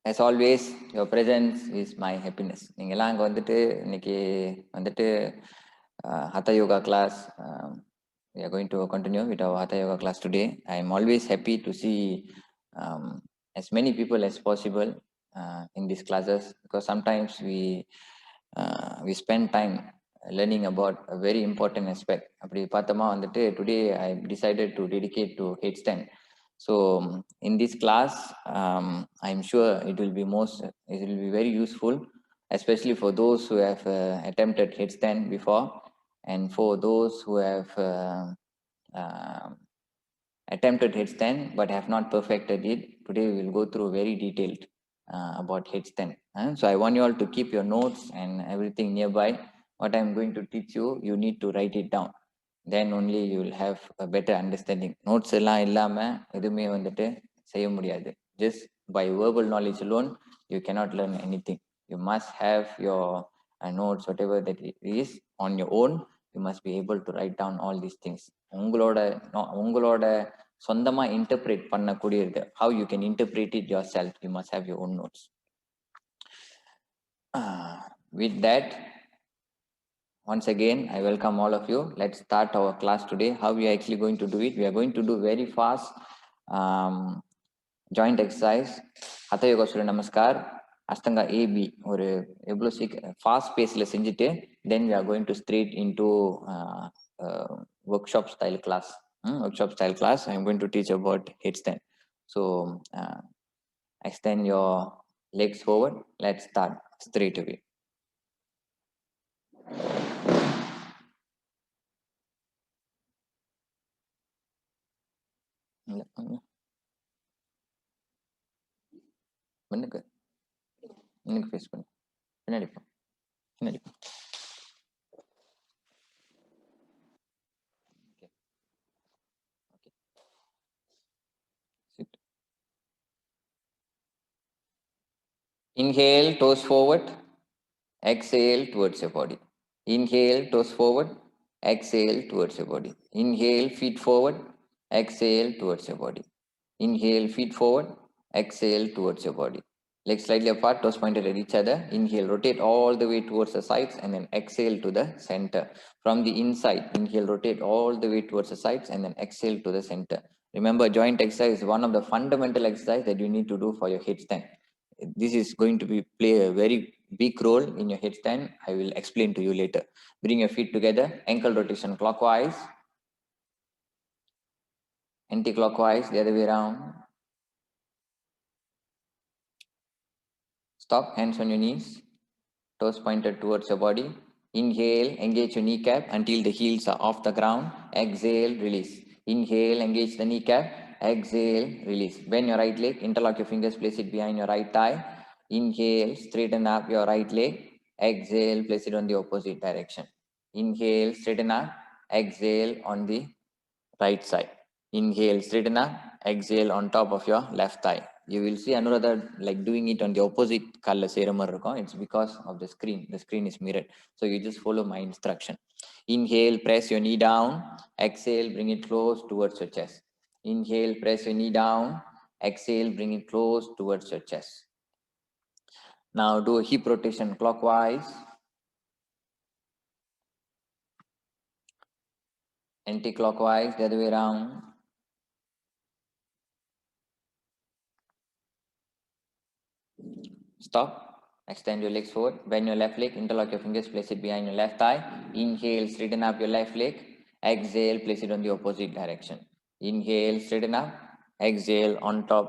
As always, your presence is my happiness. நீங்கெல்லாம் அங்கே வந்துட்டு இன்னைக்கு வந்துட்டு Hatha Yoga class. We are going to continue with our Hatha Yoga class today. I am always happy to see as many people as possible in these classes, because sometimes we spend time learning about a very important aspect. அப்படி பார்த்தோமா வந்துட்டு today I decided to dedicate to headstand. So in this class, I'm sure it will be very useful, especially for those who have attempted headstand before, and for those who have attempted headstand but have not perfected it. Today we will go through very detailed about headstand. So I want you all to keep your notes and everything nearby. What I'm going to teach you, you need to write it down. Then only you will have a better understanding. Notes எல்லாம் இல்லாம எதுவுமே வந்துட்டு செய்ய முடியாது. Just by verbal knowledge alone, you cannot learn anything. You must have your notes, whatever that it is, on your own. You must be able to write down all these things. உங்களோட சொந்தமா interpret பண்ணக்கூடியது. How you can interpret it yourself, you must have your own notes. With that, once again, I welcome all of you. Let's start our class today. How we are actually going to do it? We are going to do very fast joint exercise. Hatha Yoga Surya Namaskar, Ashtanga AB, or fast pace செஞ்சுட்டு then we are going to straight into workshop style class. Workshop style class, I am going to teach about headstand. So extend your legs forward. Let's start straight away. Face பண்ணு பின்னாடி போ பின்னாடி போ. Inhale, toes forward. Exhale towards your body. Inhale, toes forward. Exhale towards your body. Inhale, feet forward. Exhale towards your body. Inhale, feet forward. Exhale towards your body. Legs slightly apart, toes pointed at each other. Inhale, rotate all the way towards the sides, and then exhale to the center. From the inside, inhale, rotate all the way towards the sides, and then exhale to the center. Remember, joint exercise is one of the fundamental exercises that you need to do for your headstand. This is going to play a very big role in your headstand. I will explain to you later. Bring your feet together, ankle rotation clockwise, anti-clockwise, the other way around. Stop, hands on your knees, toes pointed towards your body. Inhale, engage your kneecap until the heels are off the ground. Exhale, release. Inhale, engage the kneecap. Exhale, release. Bend your right leg, interlock your fingers, place it behind your right thigh. Inhale, straighten up your right leg. Exhale, place it on the opposite direction. Inhale, straighten up. Exhale on the right side. Inhale, straighten up. Exhale on top of your left thigh. You will see another like doing it on the opposite color. It's because of the screen. The screen is mirrored. So you just follow my instruction. Inhale, press your knee down. Exhale, bring it close towards your chest. Inhale, press your knee down. Exhale, bring it close towards your chest. Now do a hip rotation clockwise. Anti-clockwise, the other way around. Stop. Extend your legs forward. Bend your left leg. Interlock your fingers. Place it behind your left thigh. Inhale, straighten up your left leg. Exhale, place it on the opposite direction. Inhale, straighten up. Exhale on top.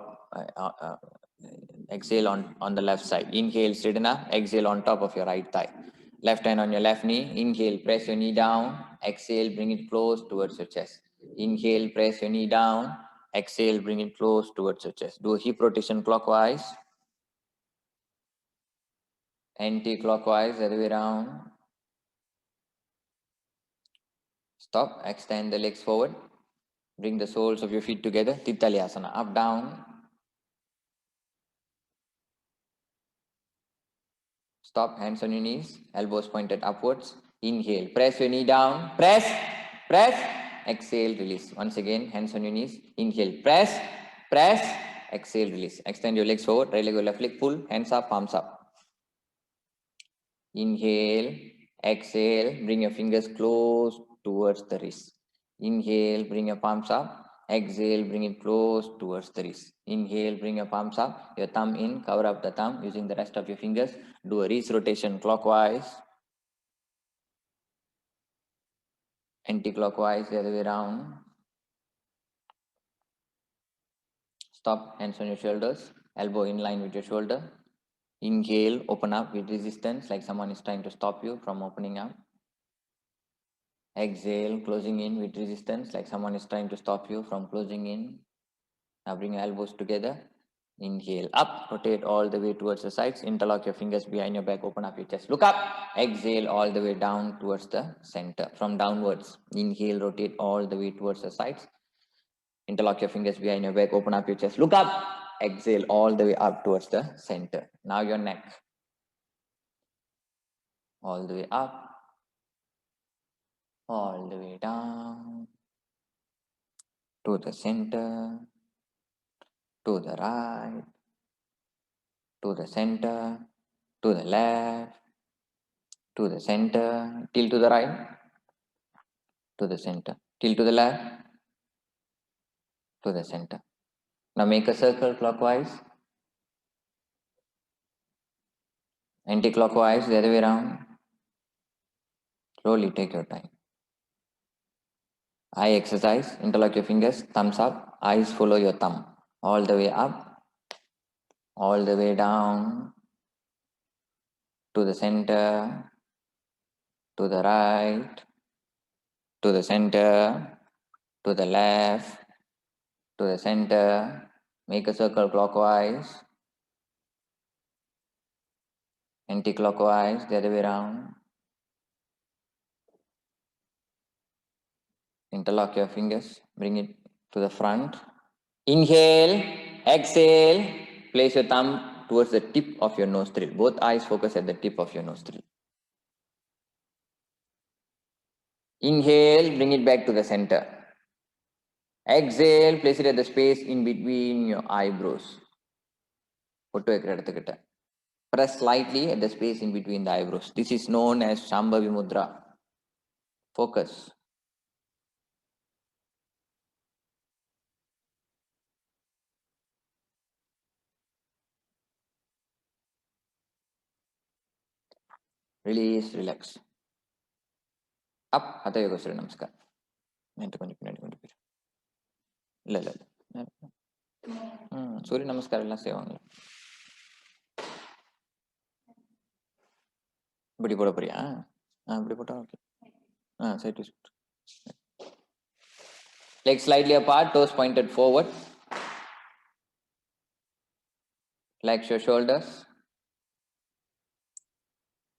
Exhale on the left side. Inhale, straighten up. Exhale on top of your right thigh. Left hand on your left knee. Inhale, press your knee down. Exhale, bring it close towards your chest. Inhale, press your knee down. Exhale, bring it close towards your chest. Do a hip rotation clockwise. Anti-clockwise, the other way around. Stop, extend the legs forward. Bring the soles of your feet together. Titalyasana, up, down. Stop, hands on your knees, elbows pointed upwards. Inhale, press your knee down. Press, press. Exhale, release. Once again, hands on your knees. Inhale, press, press. exhale, release. Extend your legs forward, right leg or left leg, pull, hands up, palms up. Inhale, exhale, bring your fingers close towards the wrist. Inhale, bring your palms up. Exhale, bring it close towards the wrist. Inhale, bring your palms up, your thumb in, cover up the thumb using the rest of your fingers. Do a wrist rotation clockwise, anti-clockwise, the other way around. Stop, hands on your shoulders, elbow in line with your shoulder. Inhale, open up with resistance, like someone is trying to stop you from opening up. Exhale, closing in with resistance, like someone is trying to stop you from closing in. Now bring your elbows together. Inhale, up, rotate all the way towards the sides. Interlock your fingers behind your back, open up your chest. Look up. Exhale all the way down towards the center. From downwards, inhale, rotate all the way towards the sides. Interlock your fingers behind your back, open up your chest. Look up. Exhale all the way up towards the center. Now your neck. All the way up. All the way down. To the center. To the right. To the center. To the left. To the center. Till to the right. To the center. Till to the left. To the center. Now make a circle clockwise. Anti-clockwise, the other way around. Slowly take your time. Eye exercise. Interlock your fingers. Thumbs up. Eyes follow your thumb. All the way up. All the way down. To the center. To the right. To the center. To the left. To the center. Make a circle clockwise. Anti-clockwise, the other way around. Interlock your fingers. Bring it to the front. Inhale, exhale. Place your thumb towards the tip of your nostril. Both eyes focus at the tip of your nostril. Inhale, bring it back to the center. Exhale, place it at the space in between your eyebrows. Press slightly at the space in between the eyebrows. This is known as Shambhavi Mudra. Focus. Release, relax. Up, Hatha Yoga Surya Namaskar. இல்லை இல்லை சூரிய நமஸ்காரம் எல்லாம் செய்வாங்களா? இப்படி போட போறியா? இப்படி போட்டா okay. Side to side. Legs slightly apart, toes pointed forward. Relax your shoulders.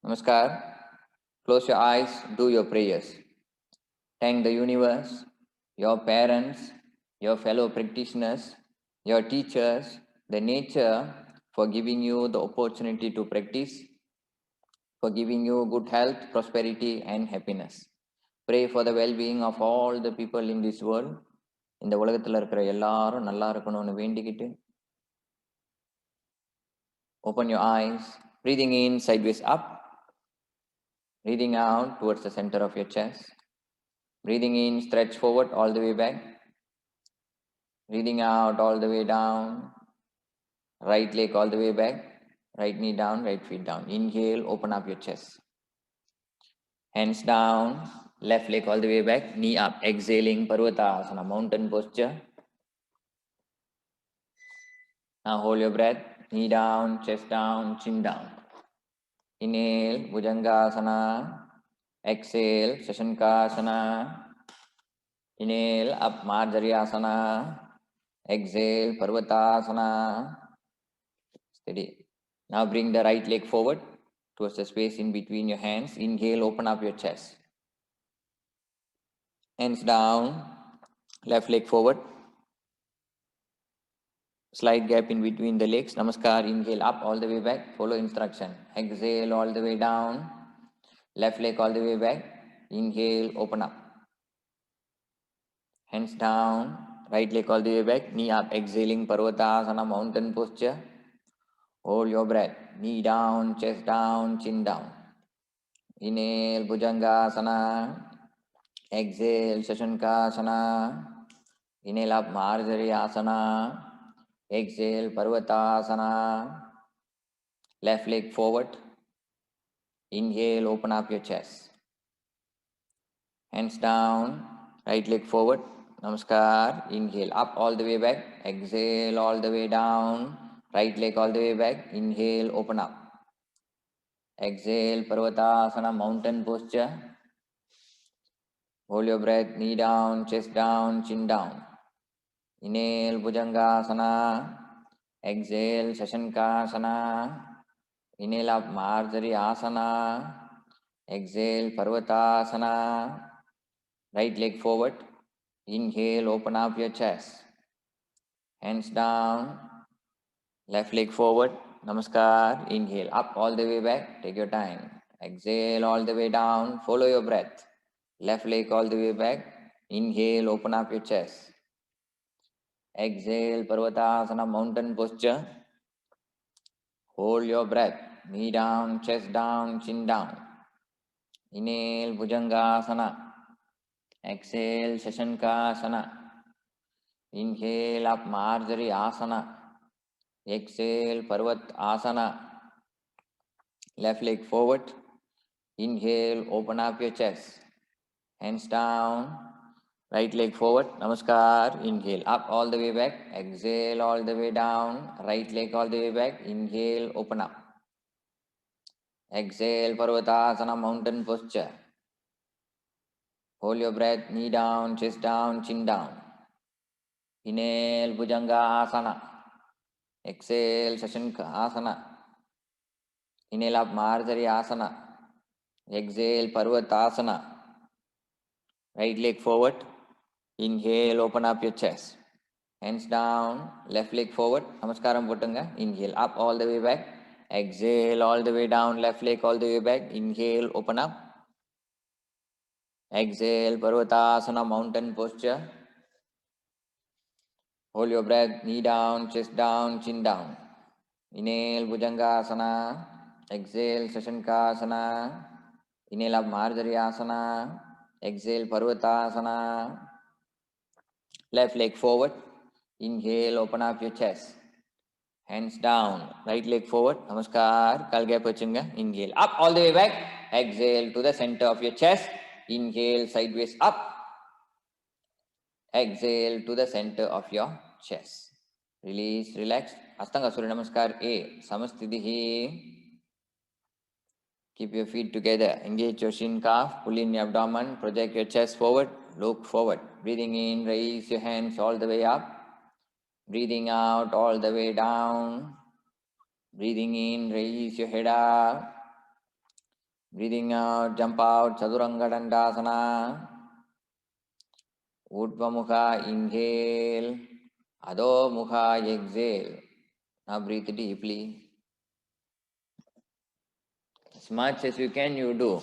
Namaskar. Close your eyes, do your prayers. Thank the universe, your parents, your fellow practitioners, your teachers, the nature for giving you the opportunity to practice, for giving you good health, prosperity and happiness. Pray for the well-being of all the people in this world. இந்த உலகத்தில் இருக்கிற எல்லாரும் நல்லா இருக்கணும்னு வேண்டிக்கிட்டு open your eyes, breathing in sideways up, breathing out towards the center of your chest, breathing in stretch forward all the way back, breathing out all the way down, right leg all the way back, right knee down, right feet down. Inhale, open up your chest, hands down, left leg all the way back, knee up. Exhaling, Parvatasana, mountain posture. Now hold your breath, knee down, chest down, chin down. Inhale, Bhujangasana. Exhale, Shashankasana. Inhale, up Marjaryasana. Exhale, Parvatasana. Steady. Now bring the right leg forward towards the space in between your hands. Inhale, open up your chest. Hands down, left leg forward. Slight gap in between the legs. Namaskar. Inhale, up all the way back. Follow instruction. Exhale all the way down. Left leg all the way back. Inhale, open up. Hands down, right leg all the way back, knee up, exhaling, Parvatasana, mountain posture. Hold your breath, knee down, chest down, chin down. Inhale, Bhujangasana. Exhale, Shashankasana. Inhale up, Marjariyasana. Exhale, Parvatasana. Left leg forward. Inhale, open up your chest. Hands down, right leg forward. Namaskar. Inhale, up all the way back. Exhale, all the way down. Right leg all the way back. Inhale, open up. Exhale, Parvatasana, mountain posture. Hold your breath, knee down, chest down, chin down. Inhale, Bhujangasana. Exhale, Shashankasana. Inhale up, Marjariyasana. Exhale, Parvatasana. Right leg forward. Inhale, open up your chest. Hands down. Left leg forward. Namaskar. Inhale, up all the way back. Take your time. Exhale all the way down. Follow your breath. Left leg all the way back. Inhale, open up your chest. Exhale, Parvatasana, mountain posture. Hold your breath. Knee down, chest down, chin down. Inhale, Bhujangasana. Exhale, Shashankasana. Inhale up, Marjariyasana. Exhale, Parvatasana. Left leg forward. Inhale, open up your chest. Hands down. Right leg forward. Namaskar. Inhale, up all the way back. Exhale, all the way down. Right leg all the way back. Inhale, open up. Exhale, Parvatasana, mountain posture. Hold your breath, knee down, chest down, chin down. Inhale, Bhujangasana. Exhale, Shashankasana. Inhale up, Marjariyasana. Exhale, Parvatasana. Right leg forward. Inhale, open up your chest. Hands down, left leg forward. Namaskaram pottunga. Inhale, up all the way back. Exhale, all the way down, left leg all the way back. Inhale, open up. Exhale, Parvatasana, mountain posture. Hold your breath, knee down, chest down, chin down. Inhale, Bhujangasana. Exhale, Shashankasana. Inhale up, Marjariyasana. Exhale, Parvatasana. Left leg forward. Inhale, open up your chest. Hands down. Right leg forward. Namaskar. Kalgaya Pachunga. Inhale. Up all the way back. Exhale to the center of your chest. Inhale, sideways up. Exhale to the center of your chest. Release, relax. Astanga Surya Namaskar A. Samastitihi. Keep your feet together. Engage your shin calf. Pull in your abdomen. Project your chest forward. Look forward. Breathing in, raise your hands all the way up. Breathing out all the way down. Breathing in, raise your head up. Breathing out, jump out, Chaturanga Dandasana. Urdhva Mukha, inhale. Adho Mukha, exhale. Now breathe deeply. As much as you can, you do.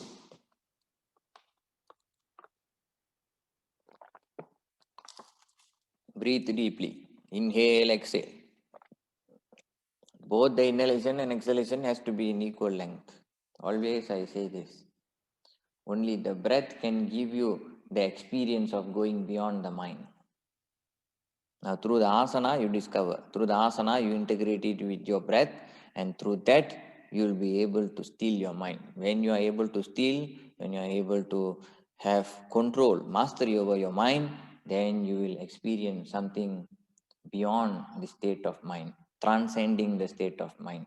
Breathe deeply. Inhale, exhale. Both the inhalation and exhalation has to be in equal length. Always I say this. Only the breath can give you the experience of going beyond the mind. Now through the asana you discover. Through the asana you integrate it with your breath, and through that you will be able to still your mind. When you are able to still, when you are able to have control, mastery over your mind, then you will experience something beyond the state of mind, transcending the state of mind.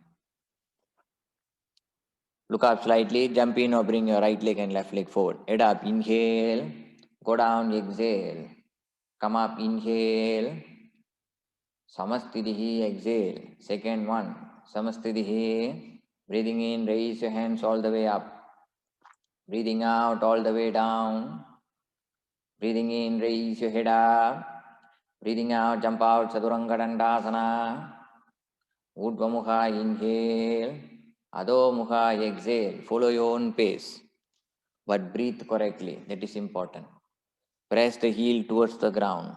Look up slightly, jump in or bring your right leg and left leg forward. Head up, inhale, go down, exhale. Come up, inhale. Samastitihi, exhale. Second one, Samastitihi. Breathing in, raise your hands all the way up. Breathing out all the way down. Breathing in, raise your head up. Breathing out, jump out, Chaturanga Dandasana. Urdhva Mukha, inhale. Adho Mukha, exhale. Follow your own pace, but breathe correctly. That is important. Press the heel towards the ground.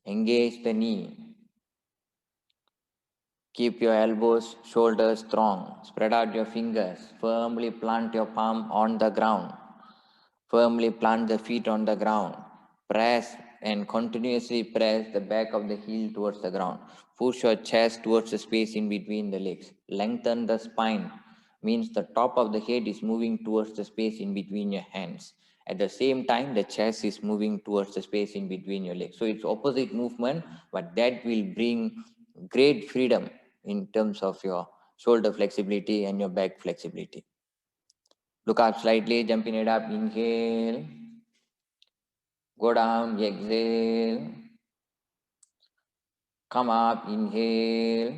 Engage the knee. Keep your elbows, shoulders strong. Spread out your fingers. Firmly plant your palm on the ground. Firmly plant the feet on the ground. Press and continuously press the back of the heel towards the ground. Push your chest towards the space in between the legs. Lengthen the spine. Means the top of the head is moving towards the space in between your hands. At the same time, the chest is moving towards the space in between your legs. So it's opposite movement, but that will bring great freedom in terms of your shoulder flexibility and your back flexibility. Look up slightly, jumping it up, inhale. Go down, exhale. Come up, inhale.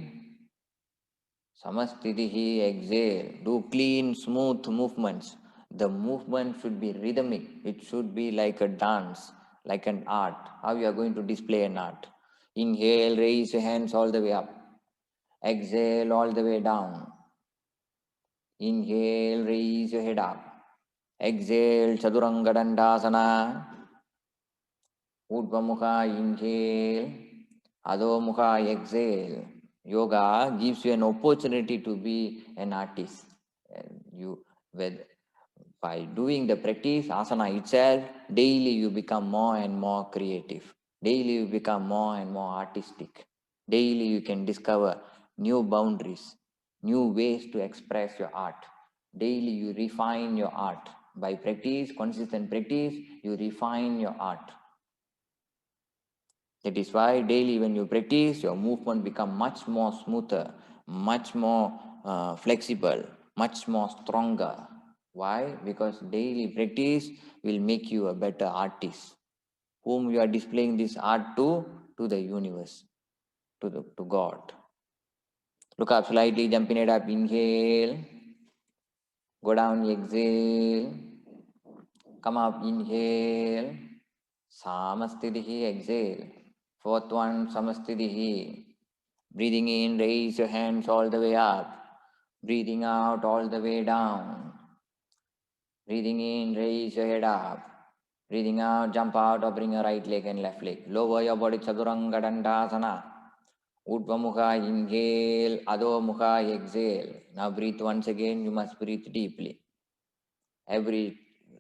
Samastitihi, exhale. Do clean, smooth movements. The movement should be rhythmic. It should be like a dance, like an art. How you are going to display an art. Inhale, raise your hands all the way up. Exhale, all the way down. Inhale, raise your head up. Exhale, Chaduranga Dandasana. Udvamukha, inhale. Adho-mukha, exhale. Yoga gives you an opportunity to be an artist. By doing the practice, asana itself, daily you become more and more creative. Daily you become more and more artistic. Daily you can discover new boundaries, new ways to express your art. Daily you refine your art. By practice, consistent practice, you refine your art. That is why daily when you practice, your movement become much more smoother, much more flexible, much more stronger. Why? Because daily practice will make you a better artist. Whom you are displaying this art to? To the universe, to God. Look up slightly, jumping it up, inhale. Go down, exhale. Come up, inhale. Samastitihi, exhale. Fourth one, Samastitihi. Breathing in, raise your hands all the way up. Breathing out, all the way down. Breathing in, raise your head up. Breathing out, jump out or bring your right leg and left leg. Lower your body, Chaduranga Dandasana. Udvamukha, inhale. Adho-mukha, exhale. Now breathe once again, you must breathe deeply. Every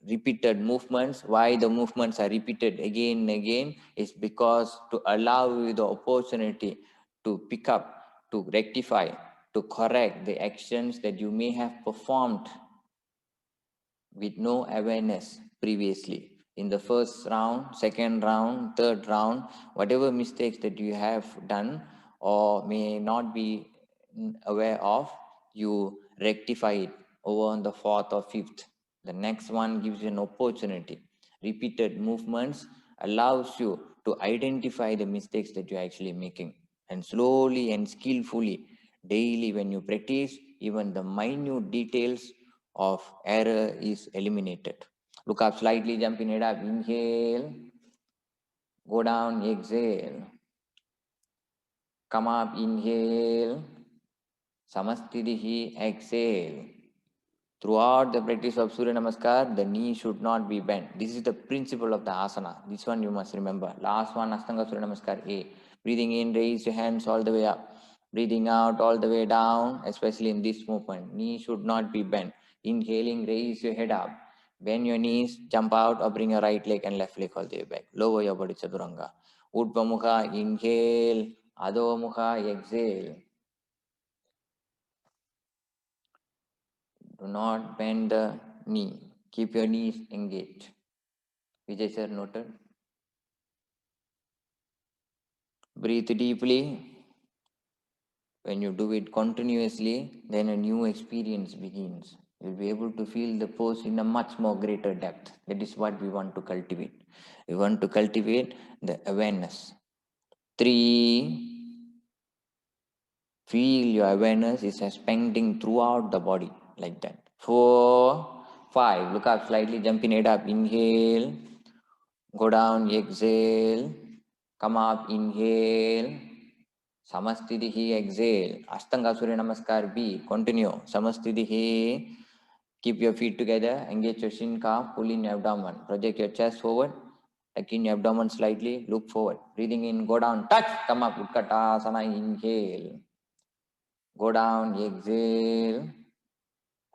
repeated movements, why the movements are repeated again and again is because to allow you the opportunity to pick up, to rectify, to correct the actions that you may have performed with no awareness previously. In the first round, second round, third round, whatever mistakes that you have done or may not be aware of, you rectify it over on the fourth or fifth. The next one gives you an opportunity. Repeated movements allows you to identify the mistakes that you're actually making. And slowly and skillfully, daily when you practice, even the minute details of error is eliminated. Look up slightly, jumping it up. Inhale. Go down, exhale. Come up, inhale. Samastitihi, exhale. Throughout the practice of Surya Namaskar, the knee should not be bent. This is the principle of the asana. This one you must remember. Last one, Astanga Surya Namaskar A. Breathing in, raise your hands all the way up. Breathing out all the way down, especially in this movement. Knee should not be bent. Inhaling, raise your head up. Bend your knees, jump out or bring your right leg and left leg all the way back. Lower your body, Chaduranga. Udvamukha, inhale. Adho-mukha, exhale. Do not bend the knee. Keep your knees engaged. Vijay sir, noted. Breathe deeply. When you do it continuously, then a new experience begins. You'll be able to feel the pose in a much more greater depth. That is what we want to cultivate. We want to cultivate the awareness. 3, feel your awareness is expanding throughout the body like that. 4, 5, look up slightly, jumping it up. Inhale. Go down, exhale. Come up, inhale. Samastitihi, exhale. Astanga Surya Namaskar B. Continue. Samastitihi. Keep your feet together. Engage your shin calf. Pull in your abdomen. Project your chest forward. Tuck in your abdomen slightly, look forward. Breathing in, go down, touch, come up, Utkatasana, inhale. Go down, exhale.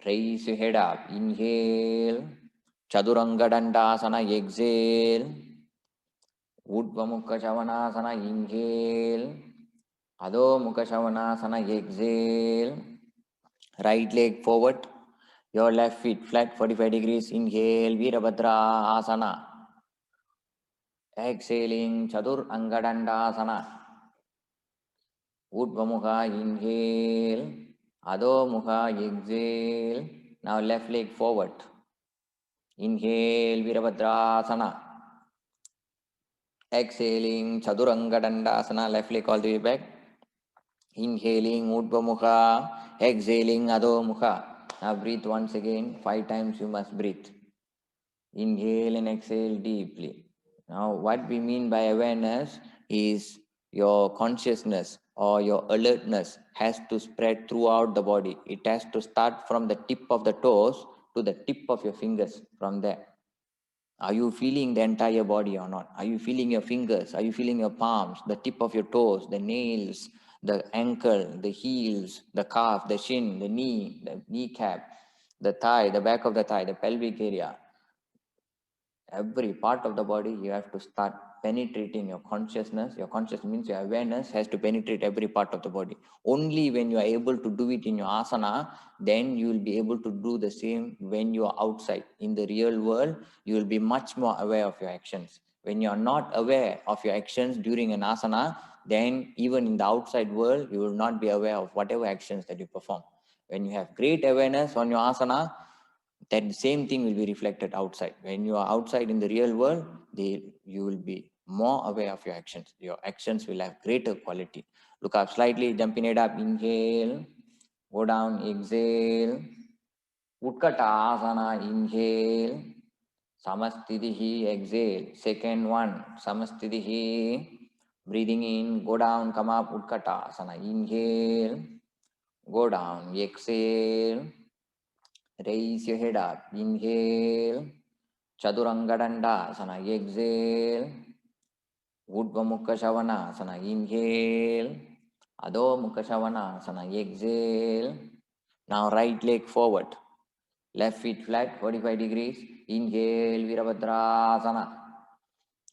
Raise your head up, inhale. Chaduranga Dandasana, exhale. Urdhva Mukha Chavanasana, inhale. Adho Mukha Chavanasana, exhale. Right leg forward. Your left feet flat, 45 degrees. Inhale, Virabhadra Asana. Exhaling, Chadur Angadandasana. Urdhva Mukha, inhale. Adho Mukha, exhale. Now left leg forward. Inhale, Virabhadrasana. Exhaling, Chaduranga Dandasana, left leg all the way back. Inhaling, Urdhva Mukha. Exhaling, Adho Mukha. Now breathe once again. 5 times you must breathe. Inhale and exhale deeply. Now what we mean by awareness is your consciousness or your alertness has to spread throughout the body. It has to start from the tip of the toes to the tip of your fingers from there. Are you feeling the entire body or not? Are you feeling your fingers? Are you feeling your palms, the tip of your toes, the nails, the ankle, the heels, the calf, the shin, the knee, the kneecap, the thigh, the back of the thigh, the pelvic area? Every part of the body, you have to start penetrating your consciousness. Your consciousness means your awareness has to penetrate every part of the body. Only when you are able to do it in your asana, then you will be able to do the same when you are outside. In the real world, you will be much more aware of your actions. When you are not aware of your actions during an asana, then even in the outside world, you will not be aware of whatever actions that you perform. When you have great awareness on your asana, that same thing will be reflected outside. When you are outside in the real world, you will be more aware of your actions. Your actions will have greater quality. Look up slightly, jumping it up, inhale, go down, exhale, Utkatasana, inhale, Samastitihi, exhale, second one, Samastitihi, breathing in, go down, come up, Utkatasana, inhale, go down, exhale, raise your head up. Inhale. Chaduranga Dandasana. Exhale. Urdhva Mukha Chavanasana. Inhale. Adho Mukha Chavanasana. Exhale. Now right leg forward. Left feet flat, 45 degrees. Inhale. Virabhadrasana.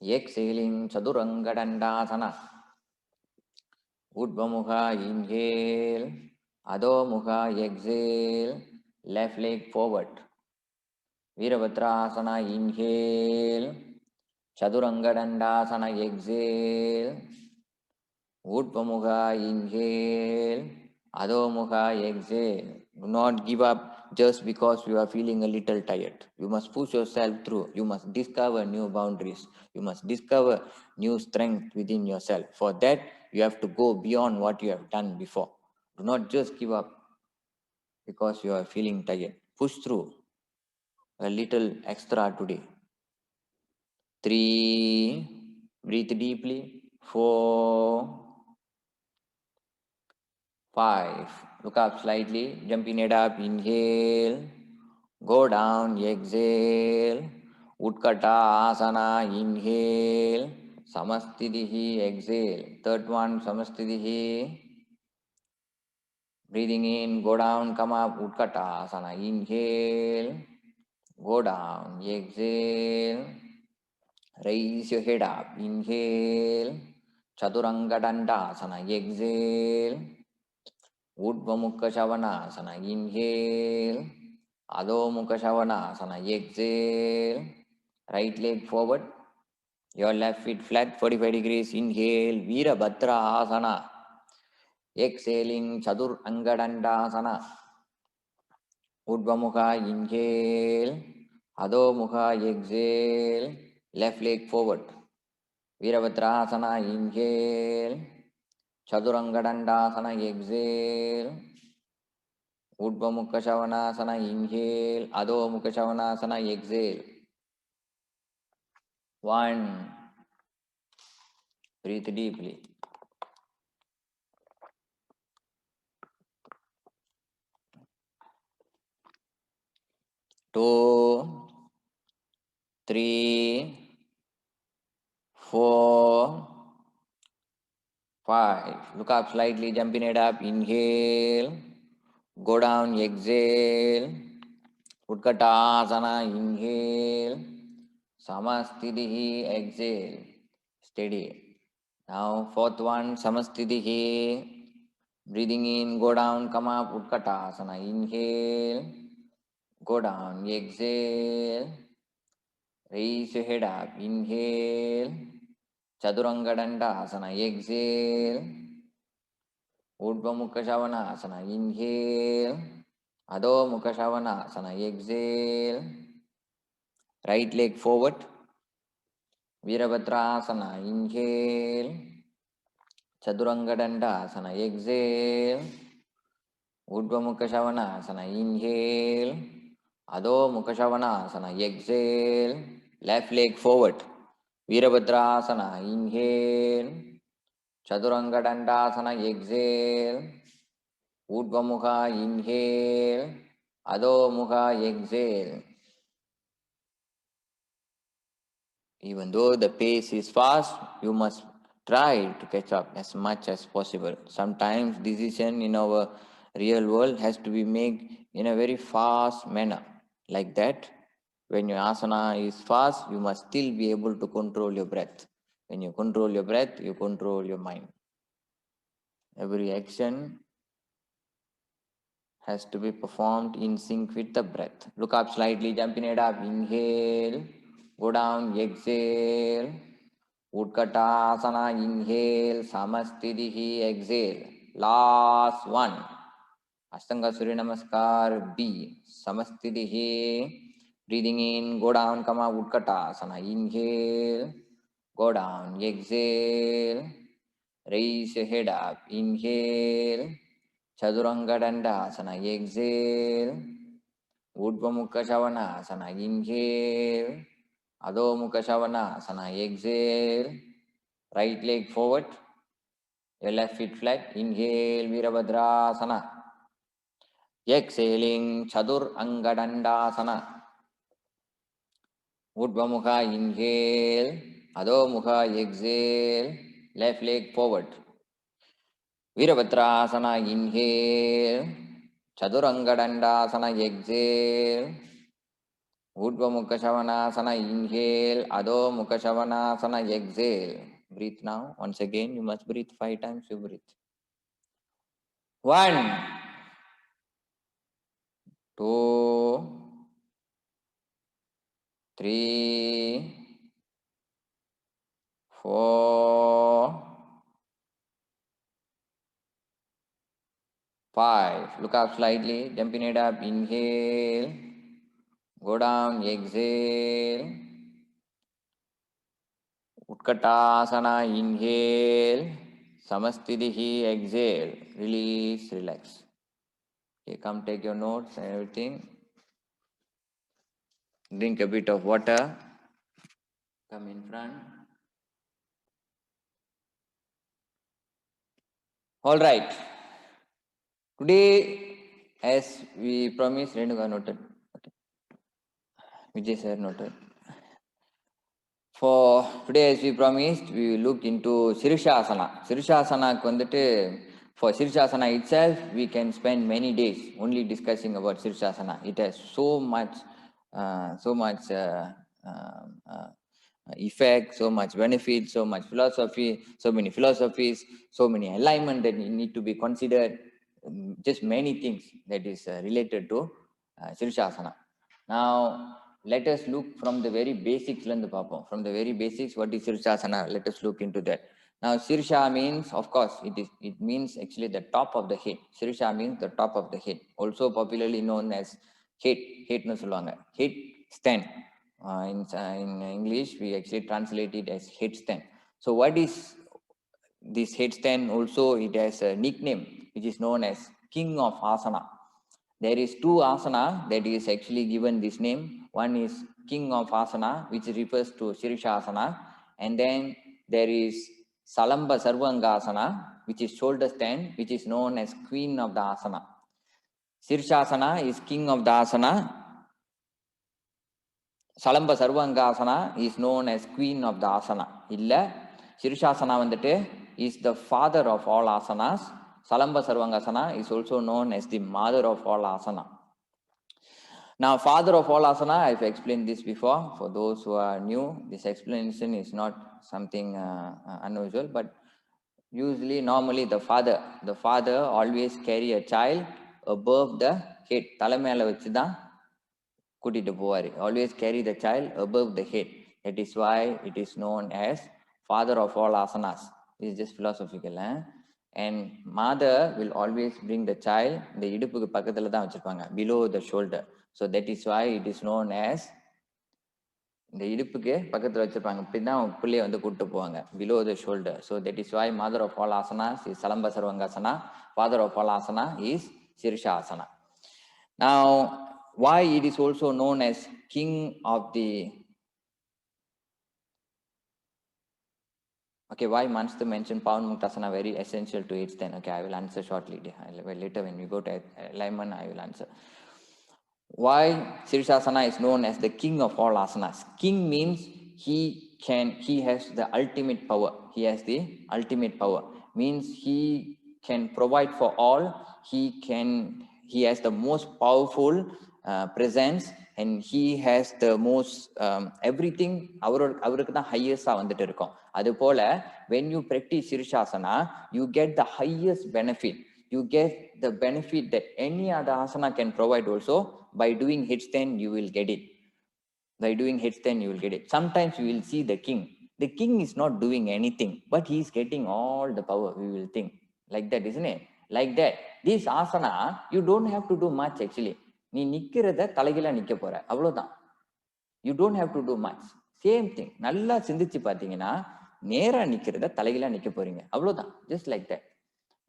Exhaling. Chaduranga Dandasana. Urdhva Mukha. Inhale. Adho Mukha. Exhale. Left leg forward. Virabhadrasana, inhale. Chaduranga Dandasana, exhale. Urdhva Mukha, inhale. Adho Mukha, exhale. Do not give up just because you are feeling a little tired. You must push yourself through. You must discover new boundaries. You must discover new strength within yourself. For that, you have to go beyond what you have done before. Do not just give up because you are feeling tired. Push through a little extra today. 3, breathe deeply, 4, 5, look up slightly, jumping it up, inhale, go down, exhale, Utkata Asana, inhale, Samastitihi, exhale, third one, Samastitihi, breathing in, go down, come up, Utkata Asana, inhale, go down, exhale, raise your head up, inhale, Chaturanga Dandasana, exhale, Urdhva Mukha Chavanasana, inhale, Adho Mukha Chavanasana, exhale, right leg forward, your left feet flat, 45 degrees, inhale, Virabhadra Asana, exhaling, Chatur Angadandasana, Urdhva Mukha, inhale, Adho Mukha, exhale, left leg forward, Virabhadrasana, inhale. Chaduranga Dandasana, exhale. Urdhva Mukha Chavanasana, inhale. Adho Mukha Chavanasana, exhale. 1, breathe deeply. 2, 3, Look up slightly, jumping it up. Inhale. Go down, exhale. Utkatasana, inhale. Samastitihi, exhale. Steady. Now, fourth one, Samastitihi. Breathing in, go down, come up, Utkatasana. Inhale. Go down, exhale. Raise your head up. Inhale. Chaturanga Dandasana. Exhale. Urdhva Mukha Shavasana. Inhale. Adho Mukha Shavasana. Exhale. Right leg forward. Virabhadrasana. Inhale. Chaturanga Dandasana. Exhale. Urdhva Mukha Shavasana. Inhale. Adho Mukha Shavasana. Exhale. Left leg forward. Virabhadrasana. Inhale. Chaturanga Dandasana. Exhale. Urdhva Mukha. Inhale. Adho Mukha. Exhale. Even though the pace is fast, you must try to catch up as much as possible. Sometimes decision in our real world has to be made in a very fast manner. Like that, when your asana is fast, you must still be able to control your breath. When you control your breath, you control your mind. Every action has to be performed in sync with the breath. Look up slightly, jumping it up. Inhale, go down, exhale. Utkatasana, inhale. Samastitihi, exhale. Last one. Ashtanga Surya Namaskar, B. Samastitihi. Breathing in, go down, come up, Utkatasana. Inhale, go down, exhale. Raise your head up. Inhale. Chaturanga Dandasana. Exhale. Urdhva Mukha Shavasana. Inhale. Adho Mukha Shavasana. Exhale. Right leg forward. Your left feet flat. Inhale. Virabhadrasana. Exhaling. Chaturanga Dandasana. Urdhva Mukha. Inhale. Adho Mukha. Exhale. Left leg forward. Virabhadrasana. Inhale. Chaturanga Dandasana. Exhale. Urdhva Mukha Shavasana. Inhale. Adho Mukha Shavasana. Exhale. Breathe now. Once again, you must breathe 5 times. You breathe. 1, 2, 3, 4, 5. Look up slightly. Jumping it up. Inhale. Go down. Exhale. Utkatasana. Inhale. Samastitihi. Exhale. Release. Relax. Okay, come take your notes and everything. Drink a bit of water. Come in front. All right. Today, as we promised, Renuka noted. Okay. Vijay sir noted. For today, as we promised, we looked into Sirishasana. Sirishasana kondite, for Sirishasana itself, we can spend many days only discussing about Sirishasana. It has so much effect, so much benefit, so much philosophy, so many philosophies, so many alignment that need to be considered. Just many things that is related to Sirishasana. Now, let us look from the very basics. From the very basics, what is Sirishasana? Let us look into that. Now, Sirsha means, of course, it means actually the top of the head. Sirsha means the top of the head, also popularly known as head no solanga. Head stand. In English, we actually translate it as headstand. So, what is this headstand? Also, it has a nickname which is known as King of Asana. There is 2 asana that is actually given this name. One is King of Asana, which refers to Sirishasana, and then there is Salamba Sarvangasana, which is shoulder stand, which is known as Queen of the Asana. Sirishasana is King of the Asana. Salamba Sarvangasana is known as Queen of the Asana. Illa Sirishasana vandute is the father of all asanas. Salamba Sarvangasana is also known as the mother of all asana. Now, father of all asana, I've explained this before. For those who are new, this explanation is not something unusual, but usually, normally the father always carry a child above the head. Talamela vachida kutittu povaru. Always carry the child above the head. That is why it is known as father of all asanas. This is just philosophical. And mother will always bring the child the idupukku pakkathula dhaan vechirupanga, below the shoulder. So that is why it is known as இந்த இடுப்புக்கு பக்கத்தில் வச்சிருப்பாங்க, இப்படி தான் பிள்ளைய வந்து கூப்பிட்டு போவாங்க, below the shoulder. So that is why mother of all asanas is Salamba Sarvangasana, father of all asana is Sirsha Asana. Now, why it is also known as king of the... Okay, why Manstu mentioned Pavan Muktasana very essential to it then? Okay, I will answer shortly. Later when we go to alignment, I will answer. Why Sirsasana is known as the king of all asanas. King means he has the ultimate power. He has the ultimate power. Means he can provide for all. He has the most powerful presence, and he has the most everything. அவருக்கு தான் highest வந்துட்டு இருக்கும். அதுபோல when you practice Sirsasana, you get the highest benefit. You get the benefit that any other asana can provide also. By doing headstand, you will get it. By doing headstand, you will get it. Sometimes you will see the king. The king is not doing anything, but he is getting all the power. We will think like that, isn't it? Like that. This asana, you don't have to do much actually. நீ நிக்கிறத தலைகீழா நிக்க போற, அவ்வளவுதான். You don't have to do much. Same thing. நல்லா சிந்திச்சு பார்த்தீங்கன்னா நேரா நிக்கிறத தலைகீழா நிக்க போறீங்க, அவ்வளவுதான். Just like that.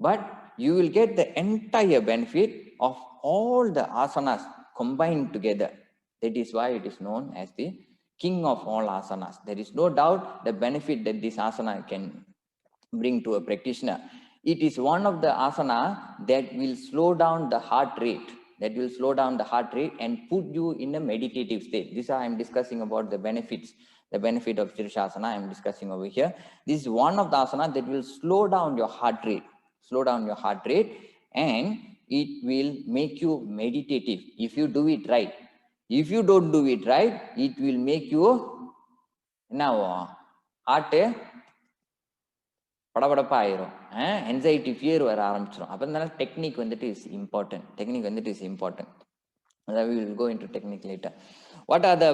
But you will get the entire benefit of all the asanas combined together. That is why it is known as the king of all asanas. There is no doubt the benefit that this asana can bring to a practitioner. It is one of the asana that will slow down the heart rate. That will slow down the heart rate and put you in a meditative state. This I am discussing about the benefits. The benefit of Sirsasana I am discussing over here. This is one of the asana that will slow down your heart rate. Slow down your heart rate, and it will make you meditative if you do it right. If you don't do it right, it will make you now heart படபடப்பா ஆயிரும், anxiety, fear வர ஆரம்பிச்சிடும். அப்போ அதனால technique வந்துட்டு is important. Technique வந்துட்டு is important. We will go into technique later. What are the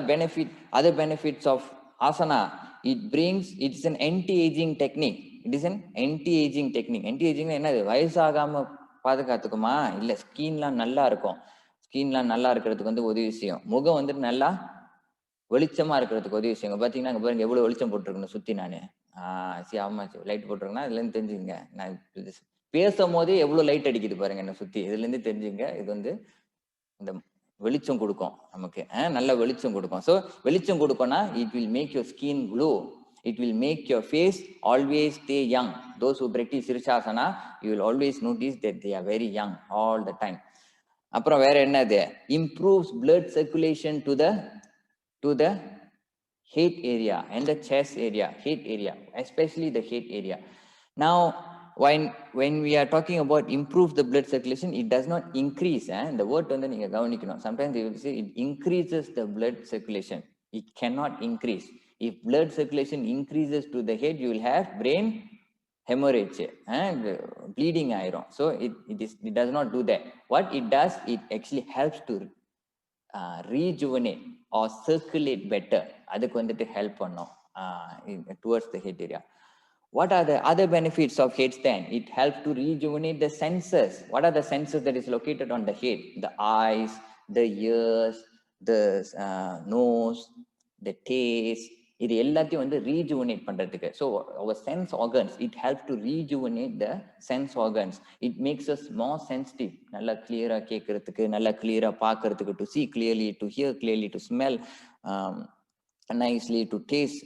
other benefits of asana? It's an anti-aging technique. It is an anti-aging technique. Anti-aging என்னது? வயசாகாம பாதுகாத்துக்குமா? இல்ல, ஸ்கின்லாம் நல்லா இருக்கும். ஸ்கின்லாம் நல்லா இருக்கிறதுக்கு வந்து உதவி செய்யும். முகம் வந்துட்டு நல்லா வெளிச்சமா இருக்கிறதுக்கு உதவி செய்யுங்க. பாத்தீங்கன்னா அங்க பாருங்க எவ்வளவு வெளிச்சம் போட்டிருக்குன்னு சுத்தி. நானு ஆமா லைட் போட்டிருக்கேன்னா இதுல இருந்து தெரிஞ்சுங்க. நான் பேசும் போதே எவ்வளவு லைட் அடிக்குது பாருங்க என்ன சுத்தி. இதுல இருந்து தெரிஞ்சுங்க இது வந்து இந்த வெளிச்சம் கொடுக்கும் நமக்கு, நல்ல வெளிச்சம் கொடுக்கும். ஸோ வெளிச்சம் கொடுக்கணும்னா it will make your skin glow. It will make your face always stay young. Those who practice Sirsasana, you will always notice that they are very young all the time. அப்புறம் வேற என்னது? Improves blood circulation to the head area and the chest area, head area, especially the head area. Now, when we are talking about improve the blood circulation, it does not increase. The word வந்து நீங்க கவனிக்கணும். Sometimes they will say it increases the blood circulation. It cannot increase. If blood circulation increases to the head, you will have brain hemorrhage and bleeding iron. So it does not do that. What it does, it actually helps to rejuvenate or circulate better. அதுக்கு வந்துட்டு help பண்ணும் towards the head area. What are the other benefits of headstand? It helps to rejuvenate the senses. What are the senses that is located on the head? The eyes, the ears, the nose, the taste. இது எல்லாத்தையும் வந்து rejuvenate பண்றதுக்கு. So our sense organs, it helps to rejuvenate the sense organs. It makes us more sensitive. நல்லா clear-ஆ கேட்கறதுக்கு, நல்லா clear-ஆ பார்க்கறதுக்கு, to see clearly, to hear clearly, to smell nicely, to taste.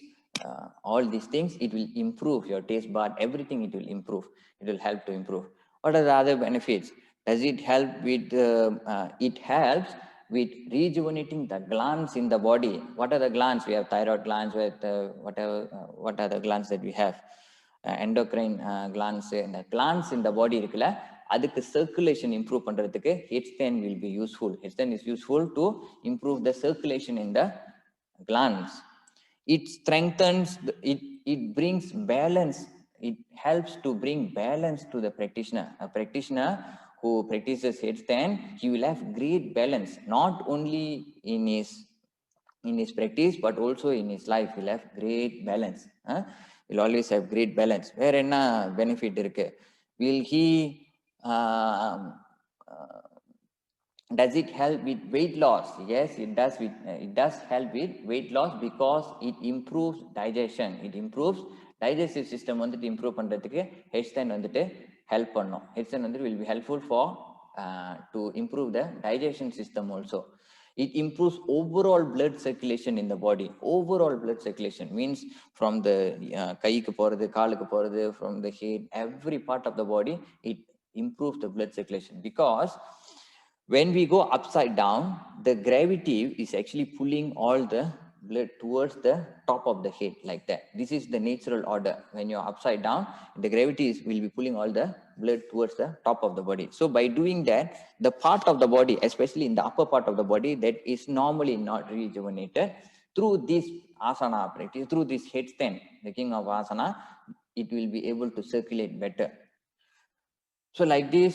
All these things, it will improve your taste bud. Everything it will improve. It will help to improve. What are the other benefits? Does it help with? It helps with rejuvenating the glands in the body. What are the glands? We have thyroid glands. With whatever. What are the glands that we have? endocrine glands, இந்த glands in the body இருக்குல்ல, அதுக்கு circulation improve பண்றதுக்கு H10 will be useful. H10 is useful to improve the circulation in the glands. It strengthens, it brings balance. It helps to bring balance to the practitioner. A practitioner who practices H10, he will have great balance, not only in his practice, but also in his life. He'll have great balance. He'll always have great balance. Where enna benefit irukku? Will he does it help with weight loss? Yes, it does. It does help with weight loss because it improves digestion. It improves digestive system. வந்துட்டு improve பண்றதுக்கு H10 வந்துட்டு help பண்ணும். H10 வந்துட்டு will be helpful for to improve the digestion system also. It improves overall blood circulation in the body. Overall blood circulation means from the கைக்கு போறது, காலுக்கு போறது, from the head, every part of the body, it improves the blood circulation because when we go upside down, the gravity is actually pulling all the blood towards the top of the head like that. This is the natural order. When you're upside down, the gravity will be pulling all the blood towards the top of the body. So by doing that, the part of the body, especially in the upper part of the body that is normally not rejuvenated, through this asana practice, through this H10, the king of asana, it will be able to circulate better. So like this,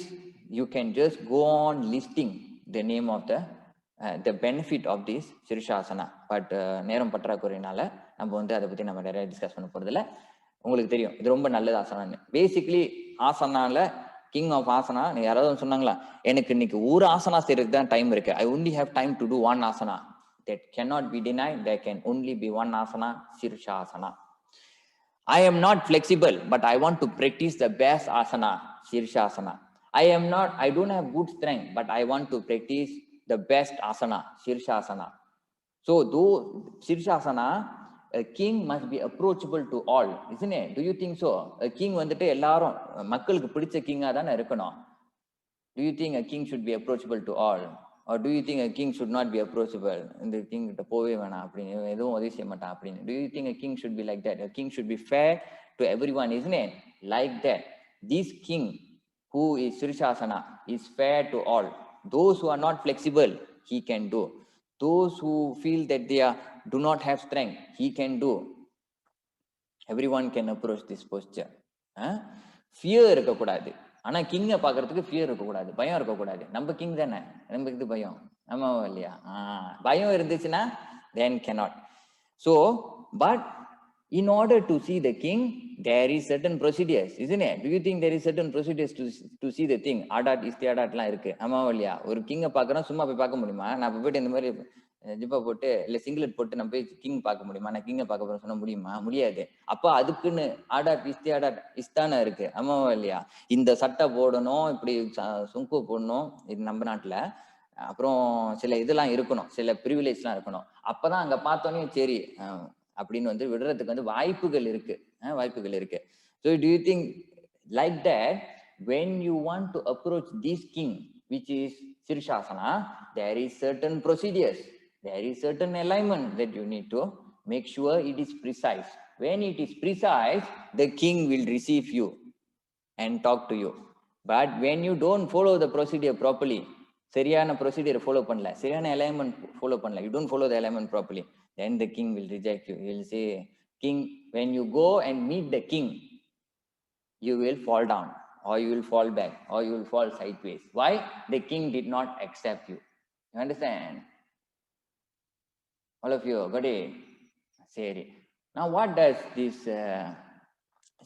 you can just go on listing the name of the benefit of this Sirshasana. But நேரம் பற்றாக்குறையினால நம்ம வந்து அதை பற்றி நம்ம நிறைய discuss பண்ண போகிறதில்ல. உங்களுக்கு தெரியும் இது ரொம்ப நல்லது ஆசனான்னு. பேசிக்லி ஆசனால கிங் ஆஃப் ஆசனா யாராவது சொன்னாங்களா, எனக்கு இன்னைக்கு ஒரு ஆசனா செய்யறதுக்கு தான் டைம் இருக்கு, I only have time to do one asana. That cannot be denied. There can only be one asana, Sirshasana. I am not flexible, but I want to practice the best asana, Sirshasana. I don't have good strength, but I want to practice the best asana, Sirshasana. So though Sirshasana, a king must be approachable to all, isn't it? Do you think so? A king வந்துட்டு எல்லாரும் மக்களுக்கு பிடிச்ச கிங்கா தானே இருக்கணும். Do you think a king should be approachable to all? Or do you think a king should not be approachable? இந்த king கிட்ட போவே வேணாம் அப்படின்னு, எதுவும் உதவி செய்ய மாட்டான் அப்படின்னு. Do you think a king should be like that? A king should be fair to everyone, isn't it? Like that. This king who is Sirshasana is fair to all. Those who are not flexible, he can do. Those who feel that they do not have strength, he can do. Everyone can approach this posture. Fear இருக்கக்கூடாது. ஆனா கிங்கை பார்க்கறதுக்கு fear இருக்கக்கூடாது, பயம் இருக்கக்கூடாது. நம்ம king தானே, நமக்கு இது பயம், ஆமாவா இல்லையா? பயம் இருந்துச்சுன்னா then cannot. So, but in order to see the king, there is certain procedures, isn't it? Do you think there is certain procedures to see the thing? ஆடாட் இஸ்தியாடாட்லாம் இருக்கு, ஆமாவா இல்லையா? ஒரு கிங்கை பார்க்கறோம், சும்மா போய் பார்க்க முடியுமா? நான் இப்போ போயிட்டு இந்த மாதிரி ஜிப்பா போட்டு இல்லை சிங்கிலட் போட்டு நம்ம போய் கிங் பார்க்க முடியுமா? நான் கிங்கை பார்க்க போறேன் சொன்ன முடியுமா? முடியாது. அப்போ அதுக்குன்னு ஆடாட் இஸ்தியாடாட் இஸ்தானா இருக்கு, ஆமாவா இல்லையா? இந்த சட்டை போடணும், இப்படி சுங்கு போடணும், இது நம்ம நாட்டுல. அப்புறம் சில இதெல்லாம் இருக்கணும், சில ப்ரிவிலேஜ்லாம் இருக்கணும். அப்பதான் அங்க பார்த்தோன்னே சரி அப்படின்னு வந்து விடுறதுக்கு வந்து வாய்ப்புகள் இருக்கு. So do you think like that, when you want to approach this king, which is Sirshasana, there is certain procedures, there is certain alignment that you need to make sure it is precise. When it is precise, the king will receive you and talk to you. But when you don't follow the procedure properly, சரியான procedure follow பண்ணல, சரியான alignment follow பண்ணல, you don't follow the alignment properly, then the king will reject you. He will say, king, when you go and meet the king, you will fall down, or you will fall back, or you will fall sideways. Why? The king did not accept you. You understand? All of you got it? Seri. Now what does this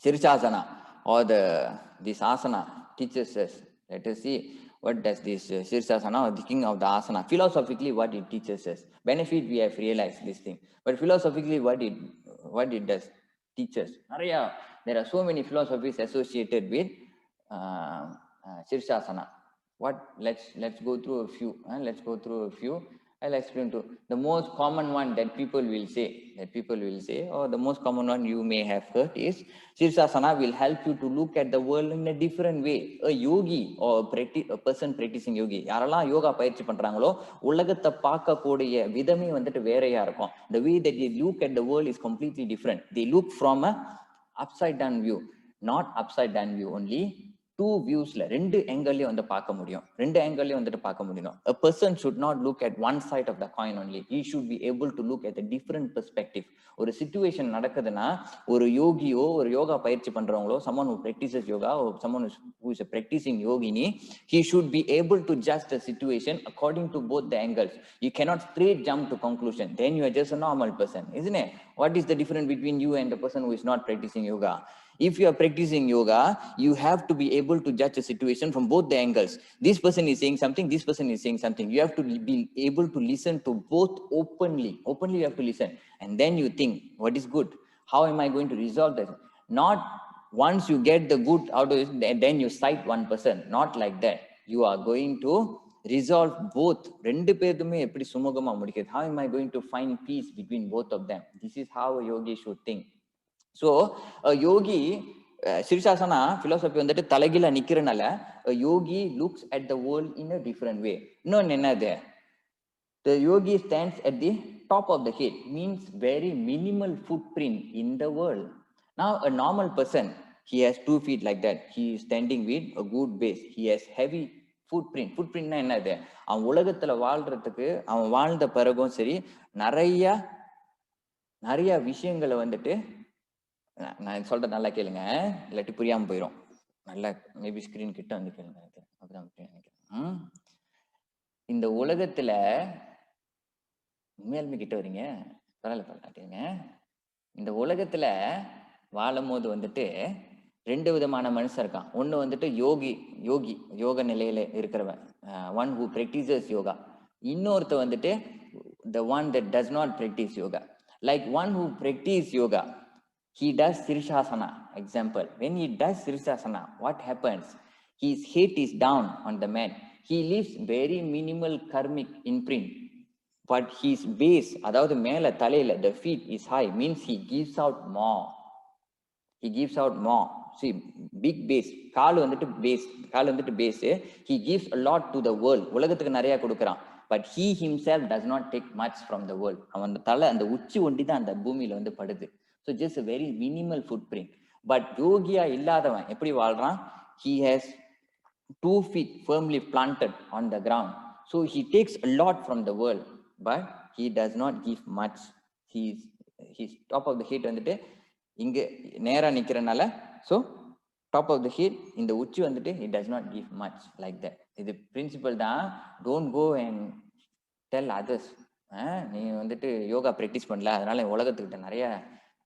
Sirshasana or this asana teaches us? Let us see what does this Sirshasana or the king of the asana, philosophically what it teaches us. Benefit we have realized this thing, but philosophically what it does teach us. There are so many philosophies associated with Sirshasana. Let's go through a few. I'll explain to the most common one that people will say, or the most common one you may have heard is Sirshasana will help you to look at the world in a different way. A yogi or a person practicing yogi, யாரெல்லாம் யோகா பயிற்சி பண்றாங்களோ உலகத்தை பார்க்கக்கூடிய விதமே வந்துட்டு வேறையா இருக்கும். The way that they look at the world is completely different. They look from a upside down view, not upside down view only, two viewsல ரெண்டு ஆங்கிள்லயும் வந்து பார்க்க முடியும், ரெண்டு ஆங்கிள்லயும் வந்துட்டு பார்க்க முடியும். A person should not look at one side of the coin only, he should be able to look at a different perspective. ஒரு situation நடக்குதுன்னா ஒரு யோகியோ ஒரு யோகா பயிற்சி பண்றவங்களோ, someone who practices yoga or someone who is a practicing yogini, he should be able to judge the situation according to both the angles. You cannot straight jump to conclusion, then you are just a normal person, isn't it? What is the difference between you and the person who is not practicing yoga? If you are practicing yoga, you have to be able to judge a situation from both the angles. This person is saying something, this person is saying something. You have to be able to listen to both openly. Openly you have to listen. And then you think, what is good? How am I going to resolve that? Not once you get the good out of it, then you cite one person. Not like that. You are going to resolve both. ரெண்டு பேருமே எப்படி சுமூகமா முடிக்கிறது? How am I going to find peace between both of them? This is how a yogi should think. So a yogi, Sirsasana philosophy வந்துட்டு தலைகீழ நிக்கிறனால a yogi looks at the world in a different way. இன்னொன்னு என்னது, the yogi stands at the top of the head, means very minimal footprint in the world. Now a normal person, he has 2 feet like that, he is standing with a good base, he has heavy footprint. Footprintனா என்னது, அவன் உலகத்துல வாழ்றதுக்கு அவன் வாழ்ந்த பிறகும் சரி நிறைய விஷயங்களை வந்துட்டு, நான் சொல்றது நல்லா கேளுங்க, இல்லாட்டி புரியாம போயிடும். நல்லா மேபி ஸ்கிரீன் கிட்ட வந்து கேளுங்க, அப்பதான் நினைக்கிறேன். இந்த உலகத்துல உண்மையாலுமே கிட்ட வரீங்க, பரவாயில்ல. இந்த உலகத்துல வாழும் போது வந்துட்டு 2 விதமான மனுஷன் இருக்கான். ஒண்ணு வந்துட்டு யோக நிலையில இருக்கிறவன், ஒன் ஹூ practices yoga. இன்னொருத்த வந்துட்டு the one that does not practice yoga. Like one who practice yoga, he does Sirsasana. Example, when he does Sirsasana, what happens? His head is down on the mat. He leaves very minimal karmic imprint. But his base, அதாவது மேல தலையில, the feet is high, means he gives out more. He gives out more. See, big base. கால் வந்துட்டு base. He gives a lot to the world. உலகத்துக்கு நிறைய கொடுக்குறான். But he himself does not take much from the world. அவன் தலை அந்த உச்சி ஒண்டி தான் அந்த பூமியில வந்து படுது. So just a very minimal footprint. But யோகியா இல்லாதவன் எப்படி வாழ்றான்? He has 2 feet firmly planted on the ground. So he takes a lot from the world, but he does not give much. He's top of the head வந்துட்டு இங்க நேரா நிக்கிறனால, so top of the head இந்த உச்சி வந்துட்டு he does not give much like that. இது principal தான். Don't go and tell others, நீ வந்துட்டு யோகா பிராக்டிஸ் பண்ணல அதனால உலகத்துக்கிட்ட நிறைய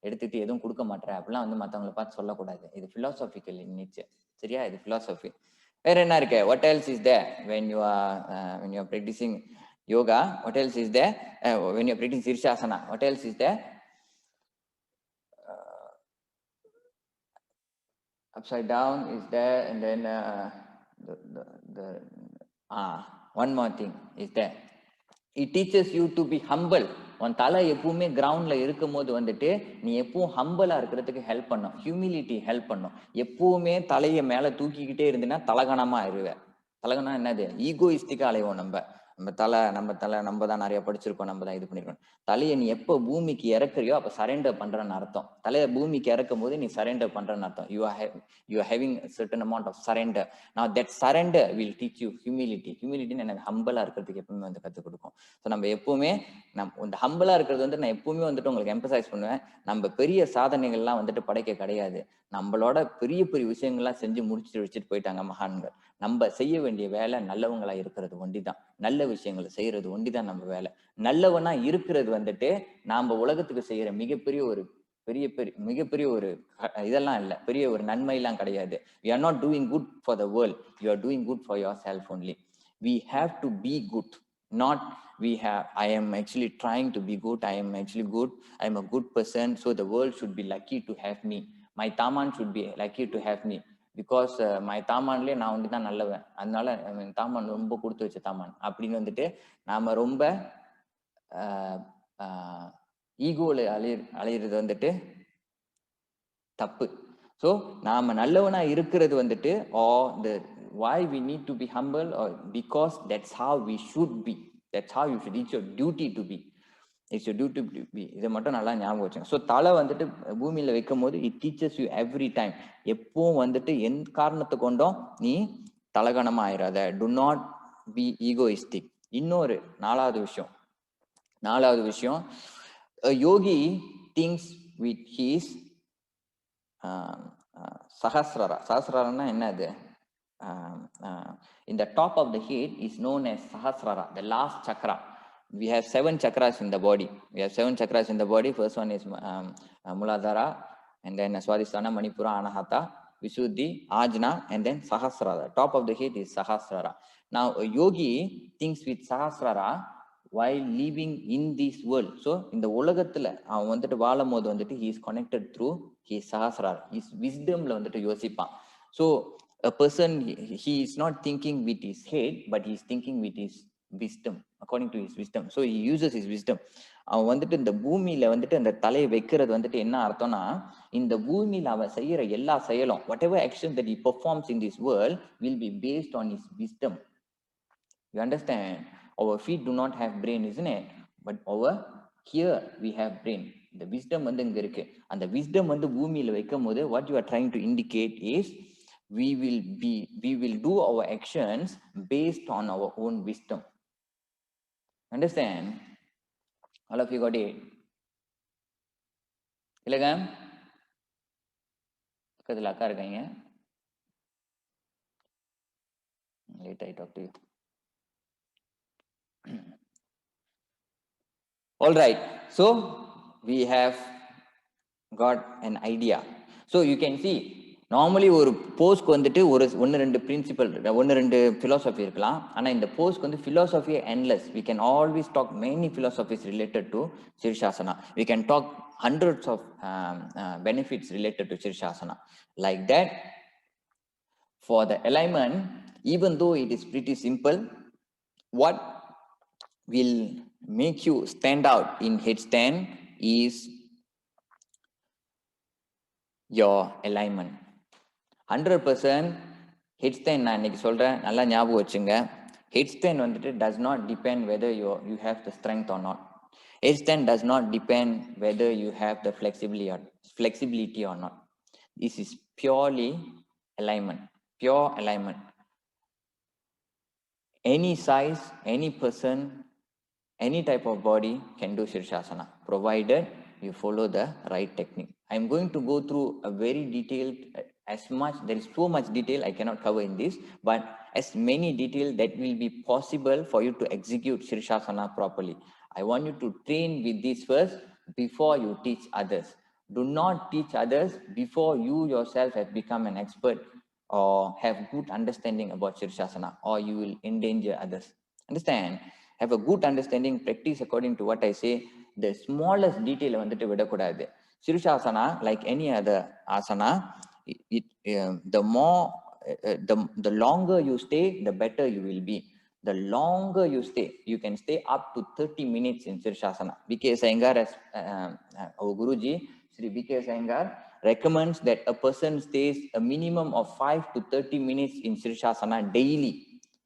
எடுத்துட்டு எதுவும் கொடுக்க மாட்டேன் அப்படிலாம் வந்து மற்றவங்களை பார்த்து சொல்லக்கூடாது. இது philosophical in nature. சரியா? இது philosophy. வேற என்ன இருக்கு? What else is there when you are practicing yoga? What else is there? When you are practicing Sirsasana, what else is there? Upside down is there, and then one more thing is there. It teaches you to be humble. உன் தலை எப்பவுமே கிரவுண்ட்ல இருக்கும் போது வந்துட்டு நீ எப்பவும் ஹம்பிளா இருக்கிறதுக்கு ஹெல்ப் பண்ணும், ஹியூமிலிட்டி ஹெல்ப் பண்ணும். எப்பவுமே தலையை மேல தூக்கிக்கிட்டே இருந்தீங்கன்னா தலகணமா ஆயிடுவேன். தலகணம் என்னது? ஈகோயிஸ்டிக்கா அலைவோம். நம்ம தான் நிறைய படிச்சிருக்கோம், நம்ம தான் இது பண்ணிருக்கோம். தலையை நீ எப்போ பூமிக்கு இறக்குறியோ அப்ப சரண்டர் பண்றன்னு அர்த்தம். தலையை பூமிக்கு இறக்கும் போது நீ சரண்டர் பண்றன்னு அர்த்தம். you are having a certain amount of surrender. Now that surrender will teach you humility. Humility எனக்கு ஹம்பிளா இருக்கிறதுக்கு எப்பவுமே வந்து கற்றுக் கொடுக்கும். ஸோ நம்ம எப்பவுமே இந்த ஹம்பிளா இருக்கிறது வந்து நான் எப்பவுமே வந்துட்டு உங்களுக்கு எம்பசைஸ் பண்ணுவேன். நம்ம பெரிய சாதனைகள்லாம் வந்துட்டு படைக்க கிடையாது. நம்மளோட பெரிய பெரிய விஷயங்கள்லாம் செஞ்சு வச்சுட்டு போயிட்டாங்க மகான்கள். நம்ம செய்ய வேண்டிய வேலை நல்லவங்களா இருக்கிறது ஒண்டிதான். நல்ல விஷயங்களை செய்யறது ஒண்டிதான் நம்ம வேலை. நல்லவனா இருக்கிறது வந்துட்டு நாம உலகத்துக்கு செய்யற மிகப்பெரிய ஒரு இதெல்லாம் இல்லை, பெரிய ஒரு நன்மை எல்லாம் கிடையாது. We are not doing good for the world. You are doing good for yourself only. We have to be good. Not I am actually trying to be good. I am actually good. I am a good person. So the world should be lucky to have me. My Taman should be lucky to have me. Because my தாமான்லேயே நான் வந்து தான் நல்லவன், அதனால Taman ரொம்ப கொடுத்து வச்ச Taman அப்படின்னு வந்துட்டு நாம ரொம்ப ஈகோல அலையிறது வந்துட்டு தப்பு. ஸோ நாம நல்லவனா இருக்கிறது வந்துட்டு why we need to be humble, or because that's how we should be. That's how you should, it's your duty to be. It's your duty to be. இதை மட்டும் நல்லா ஞாபகம் வச்சுங்க. ஸோ தலை வந்துட்டு பூமியில வைக்கும் போது it teaches you every time. எப்பவும் வந்துட்டு எந்த காரணத்தை கொண்டும் நீ தலகணமா ஆயிராத. Do not be egoistic. இன்னொரு நாலாவது விஷயம் yogi things with his sahasrara என்ன அது? In the top of the head is known as Sahasrara, the last chakra. We have 7 chakras in the body. First one is Muladhara, and then Swadhisthana, Manipura, Anahata, Visuddhi, Ajna, and then Sahasrara. Top of the head is Sahasrara. Now a yogi thinks with Sahasrara while living in this world. So in the உலகத்துல அவன் வந்துட்டு வாழும் போது வந்துட்டு he is connected through his Sahasrara. His wisdomல வந்துட்டு யோசிப்பான். So a person, he is not thinking with his head, but he is thinking with his wisdom, according to his wisdom. So he uses his wisdom. அவன் வந்துட்டு இந்த பூமியில வந்துட்டு அந்த தலையை வைக்கிறது வந்துட்டு என்ன அர்த்தம்னா, இந்த பூமியில அவன் செய்யற எல்லா செயலும், whatever action that he performs in this world will be based on his wisdom. You understand? Our feet do not have brain, isn't it? But over here we have brain. The wisdom வந்து இங்க இருக்கு. அந்த wisdom வந்து பூமியில வைக்கும் போது what you are trying to indicate is we will do our actions based on our own wisdom. Understand? All of you got it? இல்லைங்க பக்கத்தில் அக்கா இருக்காங்க. Late I talk to you. All right, so we have got an idea. So you can see normally ஒரு போஸ்க்கு வந்துட்டு ஒன்று ரெண்டு principal, ஒன்று ரெண்டு ஃபிலாசபி இருக்கலாம். ஆனால் இந்த போஸ்க்கு வந்து philosophy endless. We can always talk many philosophies related to sirshasana. We can talk hundreds of benefits related to sirshasana. Like that, for the alignment, even though it is pretty simple, what will make you stand out in headstand is your alignment. 100% headstand நான் இன்னைக்கு சொல்றேன், நல்லா ஞாபகம் வச்சுங்க. Headstand வந்துட்டு does not depend whether you have the strength or not. Headstand does not depend whether you have the flexibility or not. This is purely alignment, pure alignment. Any size, any person, any type of body can do Shirshasana, provided you follow the right technique. I'm going to go through a very detailed, as much, there is so much detail I cannot cover in this, but as many detail that will be possible for you to execute Shirshasana properly. I want you to train with this first before you teach others. Do not teach others before you yourself have become an expert or have good understanding about Shirshasana, or you will endanger others. Understand? Have a good understanding, practice according to what I say. The smallest detail வந்துட்டு விடக்கூடாது. Shirshasana, like any other asana, the longer you stay, the better you will be. The longer you stay, you can stay up to 30 minutes in Shirshasana. B.K. Iyengar, as our Guruji, Sri B.K. Iyengar, recommends that a person stays a minimum of 5 to 30 minutes in Shirshasana daily.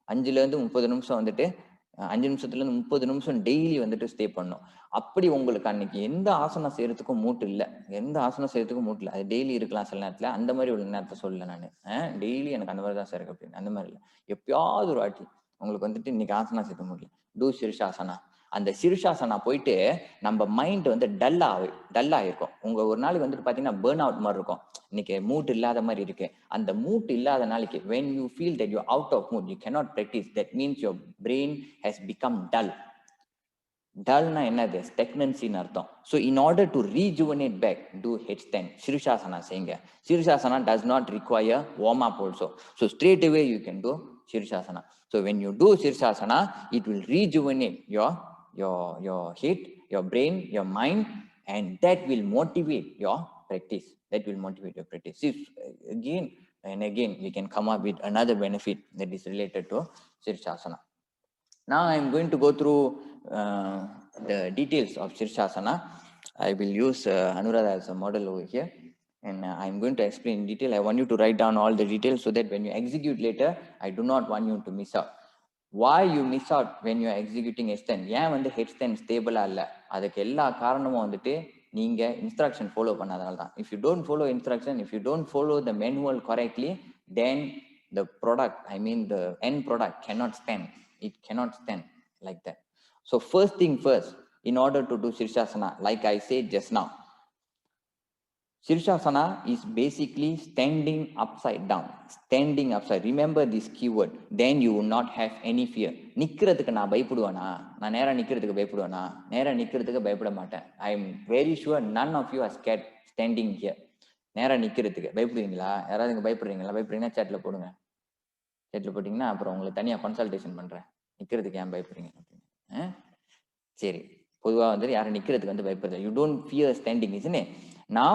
5 to 30 நிமிஷம் வந்துட்டு 5 நிமிஷத்துலேருந்து 30 நிமிஷம் daily வந்துட்டு stay பண்ணும். அப்படி உங்களுக்கு அன்னைக்கு எந்த ஆசனம் செய்யறதுக்கும் மூட்டு இல்லை, அது டெய்லி இருக்கலாம். சில நேரத்தில் அந்த மாதிரி ஒரு நேரத்தை சொல்லலை நான், டெய்லி எனக்கு அந்த மாதிரி தான் சார் இருக்கு அப்படின்னு அந்த மாதிரி இல்லை. எப்பயாவது ஒரு வாட்டி உங்களுக்கு வந்துட்டு இன்னைக்கு ஆசனா செய்ய முடியல, டூ சிர்ஷாசனா. அந்த சிர்ஷாசனா போயிட்டு நம்ம மைண்ட் வந்து டல்லா இருக்கும். உங்க ஒரு நாளைக்கு வந்துட்டு பாத்தீங்கன்னா பேர்ன் அவுட் மாதிரி இருக்கும், இன்னைக்கு மூட் இல்லாத மாதிரி இருக்கு. அந்த மூட் இல்லாத நாளைக்கு when you feel that you're out of mood, you cannot practice. That means your brain has become dull. Dullna என்னது? ஸ்டெக்னன்சின்னு அர்த்தம். So in order to rejuvenate back, do headstand, Shirshasana செய்யுங்க. Shirshasana does not require warm up also. So straight away you can do Shirshasana. So when you do Shirshasana, it will rejuvenate your head, your brain, your mind, and that will motivate your practice. If again and again we can come up with another benefit that is related to Shirshasana. Now I am going to go through the details of Shirshasana. I will use Anuradha as a model over here, and I am going to explain in detail. I want you to write down all the details so that when you execute later, I do not want you to miss out. Why you miss out when you are executing headstand? ஏன் வந்து headstand stable இல்ல? அதுக்கு எல்லா காரணமும் வந்துட்டு நீங்க instruction follow பண்ணாதனால தான். If you don't follow instruction, if you don't follow the manual correctly, then the product, I mean the end product cannot stand. It cannot stand like that. So first thing first, in order to do Shirshasana, like I said just now, Shirshasana is basically standing upside down. Standing upside. Remember this keyword. Then you will not have any fear. நிக்கிறதுக்கு நான் பயப்படுவேனா? நான் நேரா நிக்கிறதுக்கு பயப்படுவேனா? நேரா நிக்கிறதுக்கு பயப்பட மாட்டேன். I am very sure none of you are scared standing here. நேரா நிக்கிறதுக்கு பயப்படுவீங்களா? யாராவது இங்க பயப்படுறீங்களா? பயப்படுறீங்கன்னா சேட்ல போடுங்க. சேட்ல போட்டிங்கன்னா அப்புறம் உங்களுக்கு தனியாக கன்சல்டேஷன் பண்ணுறேன். நிற்கிறதுக்கு ஏன் பயப்படுறீங்க அப்படின்னு. சரி, பொதுவாக வந்து யாரும் நிற்கிறதுக்கு வந்து பயப்படுறது. You don't fear standing, isn't it? Now,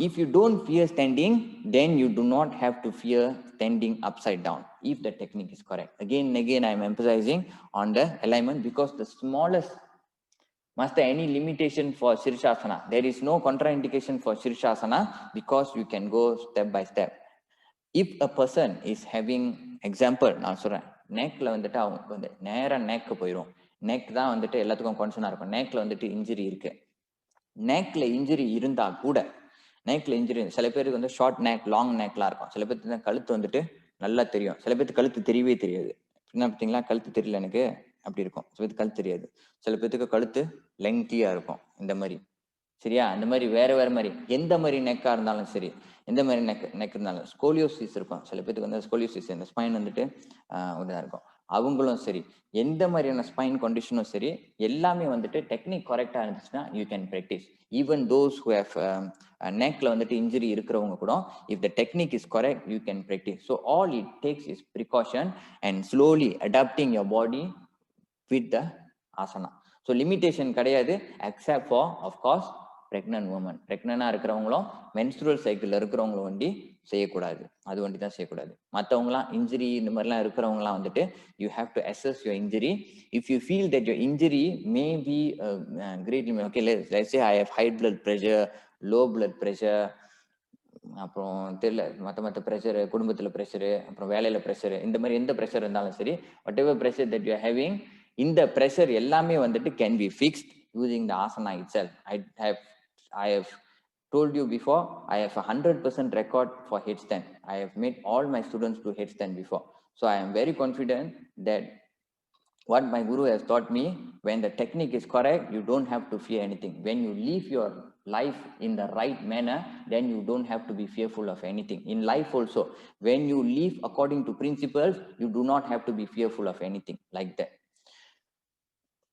if you don't fear standing, then you do not have to fear standing upside down, if the technique is correct. Again and again, I am emphasizing on the alignment because the smallest, master, any limitation for Shirshasana, there is no contraindication for Shirshasana because you can go step by step. If a person is having, example நான் சொல்றேன், நெக்ல வந்துட்டு அவங்க வந்து நேராக neck போயிடும். Neck தான் வந்துட்டு எல்லாத்துக்கும் கன்சர்னாக இருக்கும். நெக்ல வந்துட்டு இன்ஜுரி இருக்கு. நெக்ல இன்ஜுரி இருந்தா கூட, நெக்ல இன்ஜுரி சில பேருக்கு வந்து ஷார்ட் நெக், லாங் நெக்லாம் இருக்கும். சில பேருக்கு கழுத்து வந்துட்டு நல்லா தெரியும். சில பேருக்கு கழுத்து தெரியவே தெரியாது. என்ன பார்த்தீங்களா, கழுத்து தெரியல எனக்கு அப்படி இருக்கும். சில பேருக்கு கழுத்து தெரியாது. சில பேருக்கு கழுத்து லெங்க்தியா இருக்கும் இந்த மாதிரி. சரியா? அந்த மாதிரி வேற வேற மாதிரி எந்த மாதிரி நெக்கா இருந்தாலும் சரி, எந்த மாதிரி நெக் இருந்தாலும், ஸ்கோலியோசிஸ் இருக்கும். சில பேருக்கு வந்து ஸ்கோலியோசிஸ், இந்த ஸ்பைன் வந்துட்டு இதாக இருக்கும். அவங்களும் சரி, எந்த மாதிரியான ஸ்பைன் கண்டிஷனும் சரி, எல்லாமே வந்துட்டு டெக்னிக் கரெக்டாக இருந்துச்சுன்னா you can practise. Even those who have நெக்ல வந்துட்டு இன்ஜுரி இருக்கிறவங்க கூட, if the technique is correct, you can practise. So all it takes is precaution and slowly adapting your body with the asana. So limitation கிடையாது, except for of course pregnant women. ப்ரெக்னெண்டாக இருக்கிறவங்களும் menstrual சைக்கிளில் இருக்கிறவங்களும் வண்டி செய்யக்கூடாது. அது வண்டி தான் செய்யக்கூடாது. மற்றவங்களாம் இன்ஜுரி இந்த மாதிரிலாம் இருக்கிறவங்களாம் வந்துட்டு you have to assess your injury. If you feel that your injury may be great, okay let's say I have high blood pressure, low blood pressure, அப்புறம் தெரியல மற்ற ப்ரெஷரு, குடும்பத்தில் ப்ரெஷரு, அப்புறம் வேலையில் ப்ரெஷரு, இந்த மாதிரி எந்த ப்ரெஷர் இருந்தாலும் சரி, what ever pressure that you are having, இந்த ப்ரெஷர் எல்லாமே வந்துட்டு can be fixed using the asana itself. I have told you before, I have 100% record for headstand. I have made all my students do headstand before. So I am very confident that what my guru has taught me, when the technique is correct, you don't have to fear anything. When you live your life in the right manner, then you don't have to be fearful of anything. In life also, when you live according to principles, you do not have to be fearful of anything like that.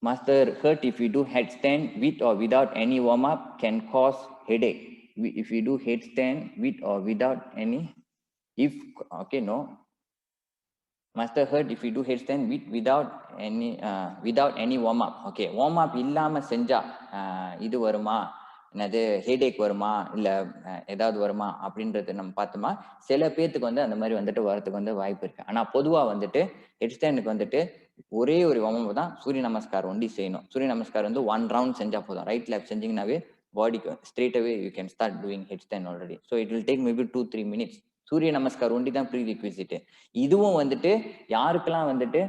Master, hurt if we do headstand with or without any warm-up can cause headache. If we do headstand with or without any, if, okay, no. Master, hurt if we do headstand without any warm-up. Okay, warm-up இல்லாம செஞ்சா இது வருமா, என்னது headache வருமா, இல்லை ஏதாவது வருமா அப்படின்றது நம்ம பார்த்தோமா. சில பேர்த்துக்கு வந்து அந்த மாதிரி வந்துட்டு வரதுக்கு வந்து வாய்ப்பு இருக்கு. ஆனால் பொதுவாக வந்துட்டு ஹெட்ஸ்டாண்டுக்கு வந்துட்டு ஒரே ஒரு வார்ம் தான், சூரிய நமஸ்கார் ஒண்டி செய்யணும். சூரிய நமஸ்கார் வந்து 1 ரவுண்ட் செஞ்சா போதும். ரைட் லேப் செஞ்சீங்கன்னாவே பாடிக்கு straight away you can start doing headstand already. So it will take maybe 2-3 minutes. சூரிய நமஸ்கார் ஒண்டி தான் ப்ரீ ரிக்விசிட். இதுவும் வந்துட்டு யாருக்கெல்லாம் வந்துட்டு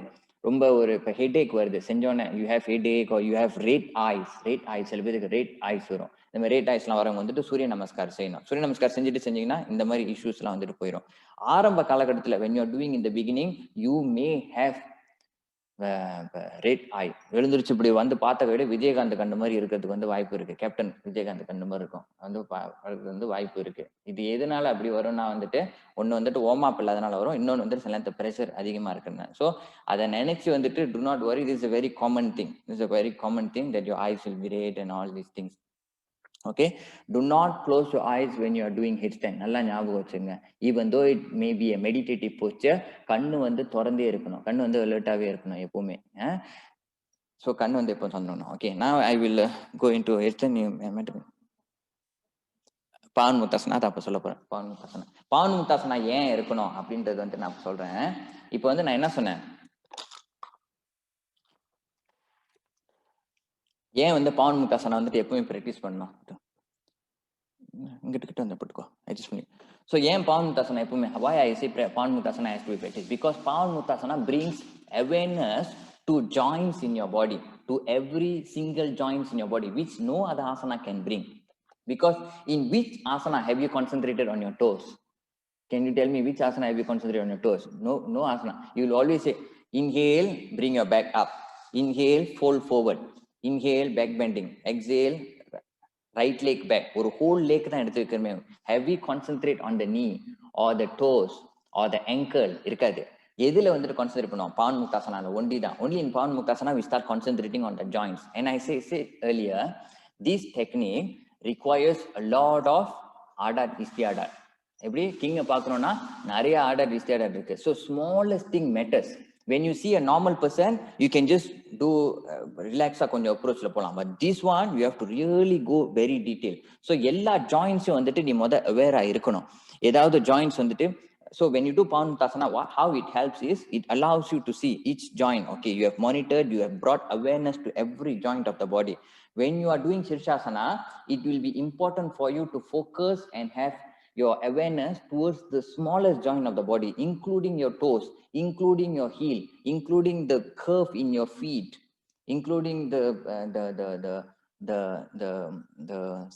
ரொம்ப ஒரு இப்போ ஹெட்ஏக் வருது செஞ்சோன்னே, you have headache or you have red eyes, சில பேருக்கு ரெட் ஐஸ் வரும். இந்த மாதிரி ரெட் ஐஸ்லாம் வரவங்க வந்துட்டு சூரிய நமஸ்கார் செய்யணும். சூரிய நமஸ்கார் செஞ்சுட்டு செஞ்சீங்கன்னா இந்த மாதிரி இஷ்யூஸ்லாம் வந்துட்டு போயிடும். ஆரம்ப காலகட்டத்தில் when you are doing in the beginning, you may have red eye. எழுந்திருச்சு இப்படி வந்து பார்த்த விட விஜயகாந்த் கண்டு மாதிரி இருக்கிறதுக்கு வந்து வாய்ப்பு இருக்கு. கேப்டன் விஜயகாந்த் கண்டு மாதிரி இருக்கும் வந்து வாய்ப்பு இருக்கு. இது எதனால அப்படி வரும்னா வந்துட்டு ஒன்னு வந்துட்டு வார்ம்-அப் இல்லாதனால வரும், இன்னொன்று வந்துட்டு சில நேரத்தில் ப்ரெஷர் அதிகமா இருக்குன்னு. ஸோ அதை நினைச்சு வந்துட்டு do not worry, this is a very common thing. This is a very common thing that your eyes will be red and all these things. Okay, do not close your eyes when you are doing headstand. நல்லா ஞாபகம் வச்சுங்க. even though it may be a meditative posture, கண்ணு வந்து திறந்தே இருக்கணும், கண்ணு வந்து அலர்ட்டாவே இருக்கணும் எப்பவுமே. ஸோ கண்ணு வந்து எப்போ சொல்லணும். Okay, now I will go into headstand. பாவன் முத்தாசனா தான் அப்போ சொல்ல போறேன். பாவன் முத்தாசனா ஏன் இருக்கணும் அப்படின்றது வந்து நான் சொல்றேன். இப்போ வந்து நான் என்ன சொன்னேன், ஏன் வந்து பாவன் முத்தாசனா வந்துட்டு எப்பவுமே ப்ராக்டிஸ் பண்ணணும். இங்கிட்ட வந்து போட்டுக்கோ அட்ஜஸ்ட் பண்ணி. ஸோ ஏன் பாவன் முத்தாசனா எப்பவுமே, why I say பாவன் முத்தாசனா has to be practiced? Because பாவன் முத்தாசனா brings awareness to joints in your body. to every single joints in your body, which no other asana can bring. Because in which asana have you concentrated on your toes? Can you tell me which asana have you concentrated on your toes? No asana. You will always say, inhale, bring your back up. Inhale, fold forward. Inhale, back bending. Exhale, right leg back. Or whole leg. Have we concentrate on the knee or the toes or the ankle? எதுல வந்துட்டு concentrate பண்ணுவோம் பான் முக்தாசனால only in porn முக்தாசனா we start concentrating on the joints. And I said earlier, this technique requires a lot of adat istiadat. எப்படி கிங்க பார்க்கணும்னா நிறைய order இஸ்டியாடர் இருக்கு. So smallest thing matters. when you see a normal person, you can just do ரிலாக்ஸா கொஞ்சம் அப்ரோச்ல போகலாம். But this one you have to really go very detail. So எல்லா ஜாயின்ஸும் வந்துட்டு நீ அவேரா இருக்கணும். ஏதாவது ஜாயின்ஸ் வந்துட்டு so when you do Pawanmuktasana, how it helps is it allows you to see each joint. Okay, you have monitored, you have brought awareness to every joint of the body. When you are doing Shirshasana, it will be important for you to focus and have your awareness towards the smallest joint of the body, including your toes, including your heel, including the curve in your feet, including the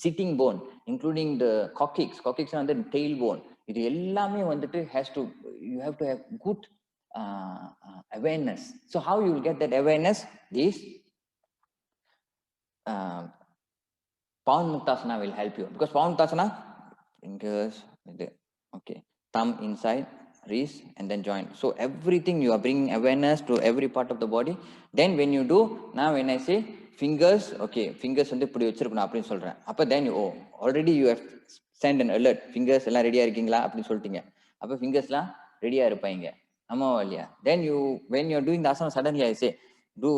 sitting bone, including the coccyx and the tailbone. It ellame vandu has to, you have to have good awareness. So how you will get that awareness is Pawanmuktasana will help you, because Pawanmuktasana, fingers, okay, thumb inside, wrist, and then joint. So everything you are bringing awareness to every part of the body. Then when you do, now when I say fingers, okay, fingers வந்து இப்படி வச்சிருக்கணும் அப்படின்னு சொல்றேன். அப்ப then you already you have send an alert, fingers எல்லாம் ரெடியா இருக்கீங்களா அப்படின்னு சொல்லிட்டீங்க. அப்ப ஃபிங்கர்ஸ்லாம் ரெடியா இருப்பாங்க, ஆமாவா இல்லையா? Then you, when you are doing the asana, suddenly I say do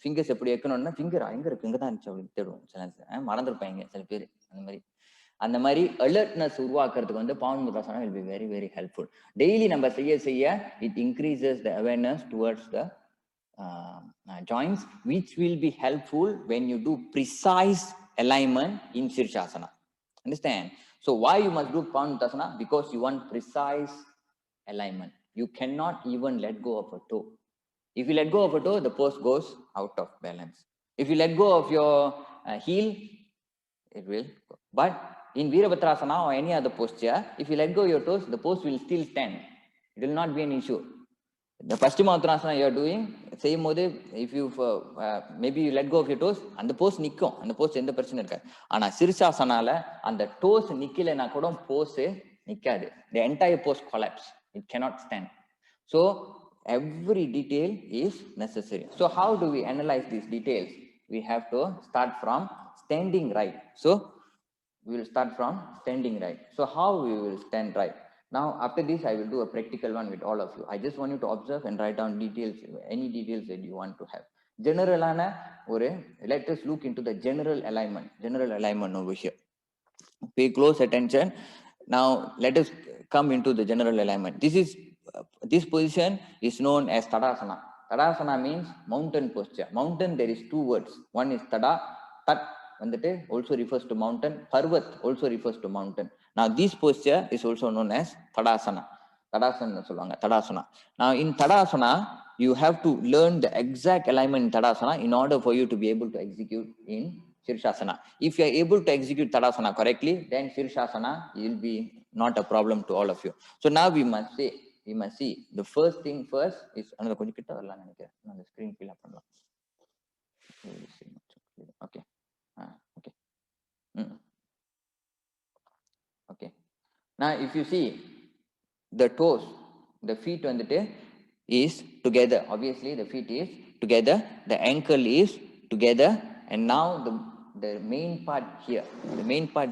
fingers எப்படி வைக்கணும்னா, ஃபிங்கர் எங்க இருக்கு, இங்க தான் இருந்துச்சு அப்படின்னு தேடுவோம். சில மறந்துருப்பாங்க சில பேர். அந்த மாதிரி அலர்ட்னஸ் உருவாக்குறதுக்கு வந்து Pawanmuktasana will be very very helpful. Daily நம்ம செய்ய it increases the awareness towards the joints, which will be helpful when you do precise alignment in Shirshasana. Understand? So why you must do Pawanmuktasana? Because you want precise alignment. You cannot even let go of a toe. If you let go of a toe, the pose goes out of balance. If you let go of your heel, it will go. But in Virabhadrasana or any other posture, if you let go your toes, the pose will still stand. It will not be an issue. The Paschimottanasana you are doing, same mode, if you maybe you let go of your toes, and the pose nikkum, and the pose எந்த பிரச்சனை இருக்காது. ஆனா Shirshasanaல அந்த toes நிக்கலனா கூட pose நிக்காது. The entire pose collapse. It cannot stand. So every detail is necessary. So how do we analyze these details? We have to start from standing right. So we will start from standing right. So how we will stand right? Now after this I will do a practical one with all of you. I just want you to observe and write down details, any details that you want to have. Generalana or let us look into the general alignment over here. Pay close attention. Now let us come into the general alignment. This position is known as Tadasana. Tadasana means mountain posture. Mountain, there is two words. One is Tada, Tat வந்துட்டு also refers to mountain. Parvat also refers to mountain. Now this posture is also known as Tadasana. Tadasana. Now in Tadasana, you have to learn the exact alignment in Tadasana in order for you to be able to execute in Shirshasana. If you are able to execute Tadasana correctly, then Shirshasana will be not a problem to all of you. So now we must see the first thing first is another கொஞ்சம் கிட்ட வரலாம் நினைக்கிறேன். அந்த screen fill up பண்ணலாம். Okay. Okay. Okay. Now if you see the toes, the feet வந்துட்டு is together. Obviously the feet is together, the ankle is together, and now the main part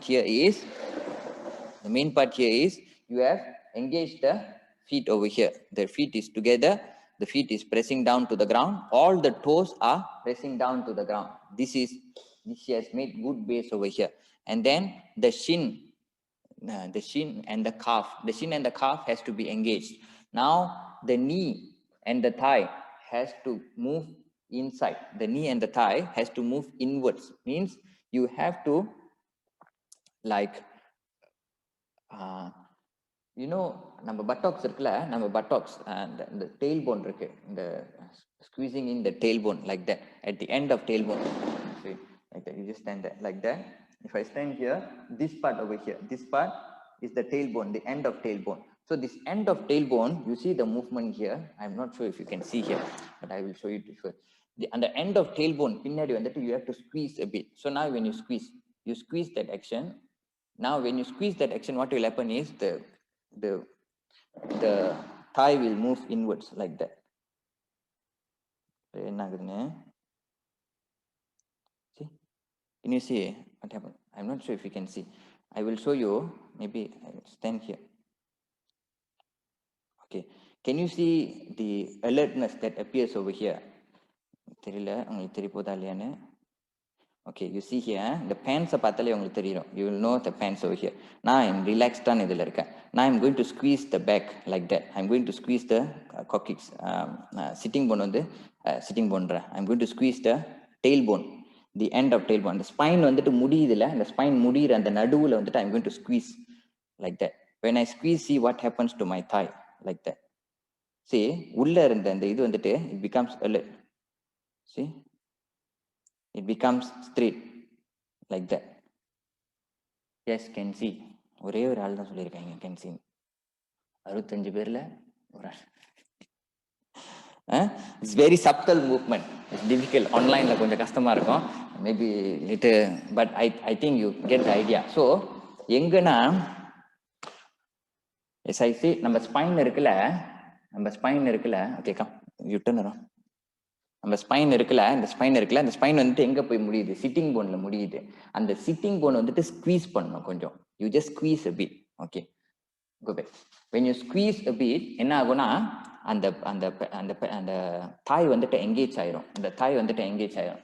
here is you have engaged the feet over here. The feet is together, the feet is pressing down to the ground, all the toes are pressing down to the ground. This has made good base over here. And then the shin and the calf has to be engaged. Now the knee and the thigh has to move inside. The knee and the thigh has to move inwards. Means you have to like you know, நம்ம buttocks இருக்குல்ல, நம்ம buttocks the tailbone இருக்கு, the squeezing in the tailbone like that, at the end of tailbone. See, like that, you just stand there like that. If I stand here, this part over here, this part is the tailbone, the end of tailbone. So this end of tailbone, you see the movement here. I'm not sure if you can see here, but I will show you to show. On the end of tailbone, பின்னாடி வந்துட்டு you have to squeeze a bit. So now when you squeeze that action. Now when you squeeze that action, what will happen is the thigh will move inwards like that. See, can you see what happened? I'm not sure if you can see. I will show you. Maybe I will stand here. Okay, can you see the alertness that appears over here? Okay, you see here the pants பார்த்தாலே உங்களுக்கு தெரியும். You will know the pants over here. Now I'm relaxed on இதில் இருக்கேன். Now I'm going to squeeze the back like that. I'm going to squeeze the coccyx. Sitting bone வந்து sitting bone. I'm going to squeeze the tailbone, the end of tailbone. The spine வந்துட்டு முடியுதுல, அந்த spine முடியிற அந்த நடுவுல வந்துட்டு I'm going to squeeze like that. When I squeeze, see what happens to my thigh like that. See, உள்ள இருந்த அந்த இது வந்துட்டு it becomes alert. See, it becomes straight like that. Yes, can see. ஒரே ஒரு ஆள் தான் சொல்லியிருக்காங்க can see. 65 பேர்ல ஒரு ஆள். It's very subtle movement. It's difficult. Onlineல கொஞ்சம் கஷ்டமா இருக்கும். Maybe later, but I think you get the idea. So எங்கன்னா as I say, நம்ம spine இருக்குல்ல, okay, come, you turn around. நம்ம ஸ்பைன் இருக்குல்ல, இந்த ஸ்பைன் வந்துட்டு எங்க போய் முடியுது, சிட்டிங் போன்ல முடியுது. அந்த சிட்டிங் போன் வந்துட்டு ஸ்குவீஸ் பண்ணணும் கொஞ்சம். You just squeeze a bit. Okay, go back. when you squeeze a bit, என்ன ஆகும்னா அந்த அந்த அந்த அந்த தாய் வந்துட்டு எங்கேஜ் ஆயிரும்.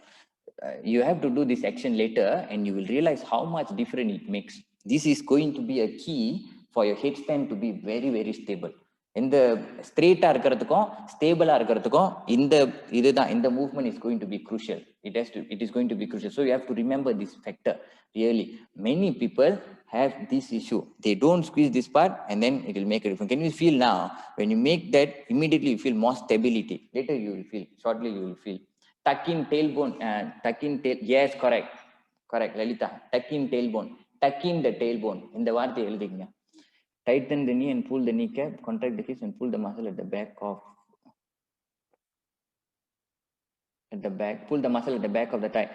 You have to do this action later and you will realize how much different it makes. This is going to be a key for your headstand to be very, very stable. இந்த ஸ்ட்ரெயிட்டா இருக்கிறதுக்கும் ஸ்டேபிளா இருக்கிறதுக்கும் இந்த movement is going to be crucial. It is going to be crucial. So you have to remember this factor. Really, many people have this issue. They don't squeeze this part and then it will make a difference. Can you feel now? When you make that, immediately you feel more stability. Later you will feel, shortly you will feel. Tuck in tailbone, tuck in tail. Yes, correct, Lalita. Tuck in tailbone. Tuck in the tailbone. இந்த வார்த்தை எழுதிங்க. Tighten the knee and pull the kneecap, contract the hips and pull the muscle at the back of pull the muscle at the back of the thigh.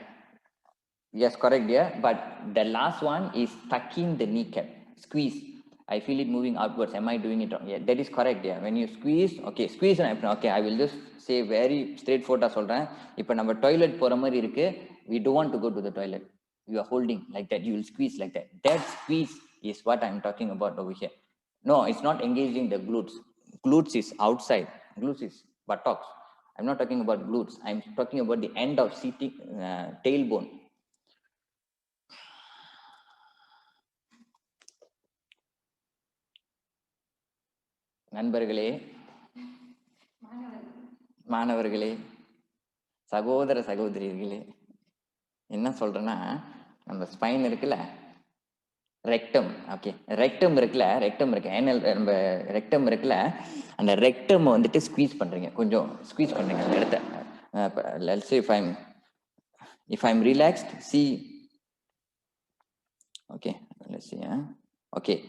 Yes, correct, dear. But the last one is tucking the kneecap. Squeeze. I feel it moving outwards. Am I doing it wrong? Yeah, that is correct, dear. When you squeeze, okay, squeeze. Okay, I will just say very straightforward. சொல்றேன். இப்போ நம்ம toilet போற மாதிரி இருக்கு. We don't want to go to the toilet. You are holding like that. You will squeeze like that. That squeeze is what I'm talking about over here. No, it's not engaging the glutes. Glutes is outside. Glutes is buttocks. I'm not talking about glutes. I'm talking about the end of sitting tailbone. நண்பர்களே, மாணவர்களே, சகோதர சகோதரிகளே, என்ன சொல்றேன்னா, நம்ம spine இருக்குல்ல, rectum, okay, rectum இருக்குல்ல, நம்ம ரெக்டம் இருக்குல்ல, அந்த ரெக்டம் வந்துட்டு ஸ்குவீஸ் பண்றீங்க, கொஞ்சம் ஸ்குவீஸ் பண்றீங்க அந்த இடத்த. Let's say if I'm relaxed, see, okay, let's see, okay.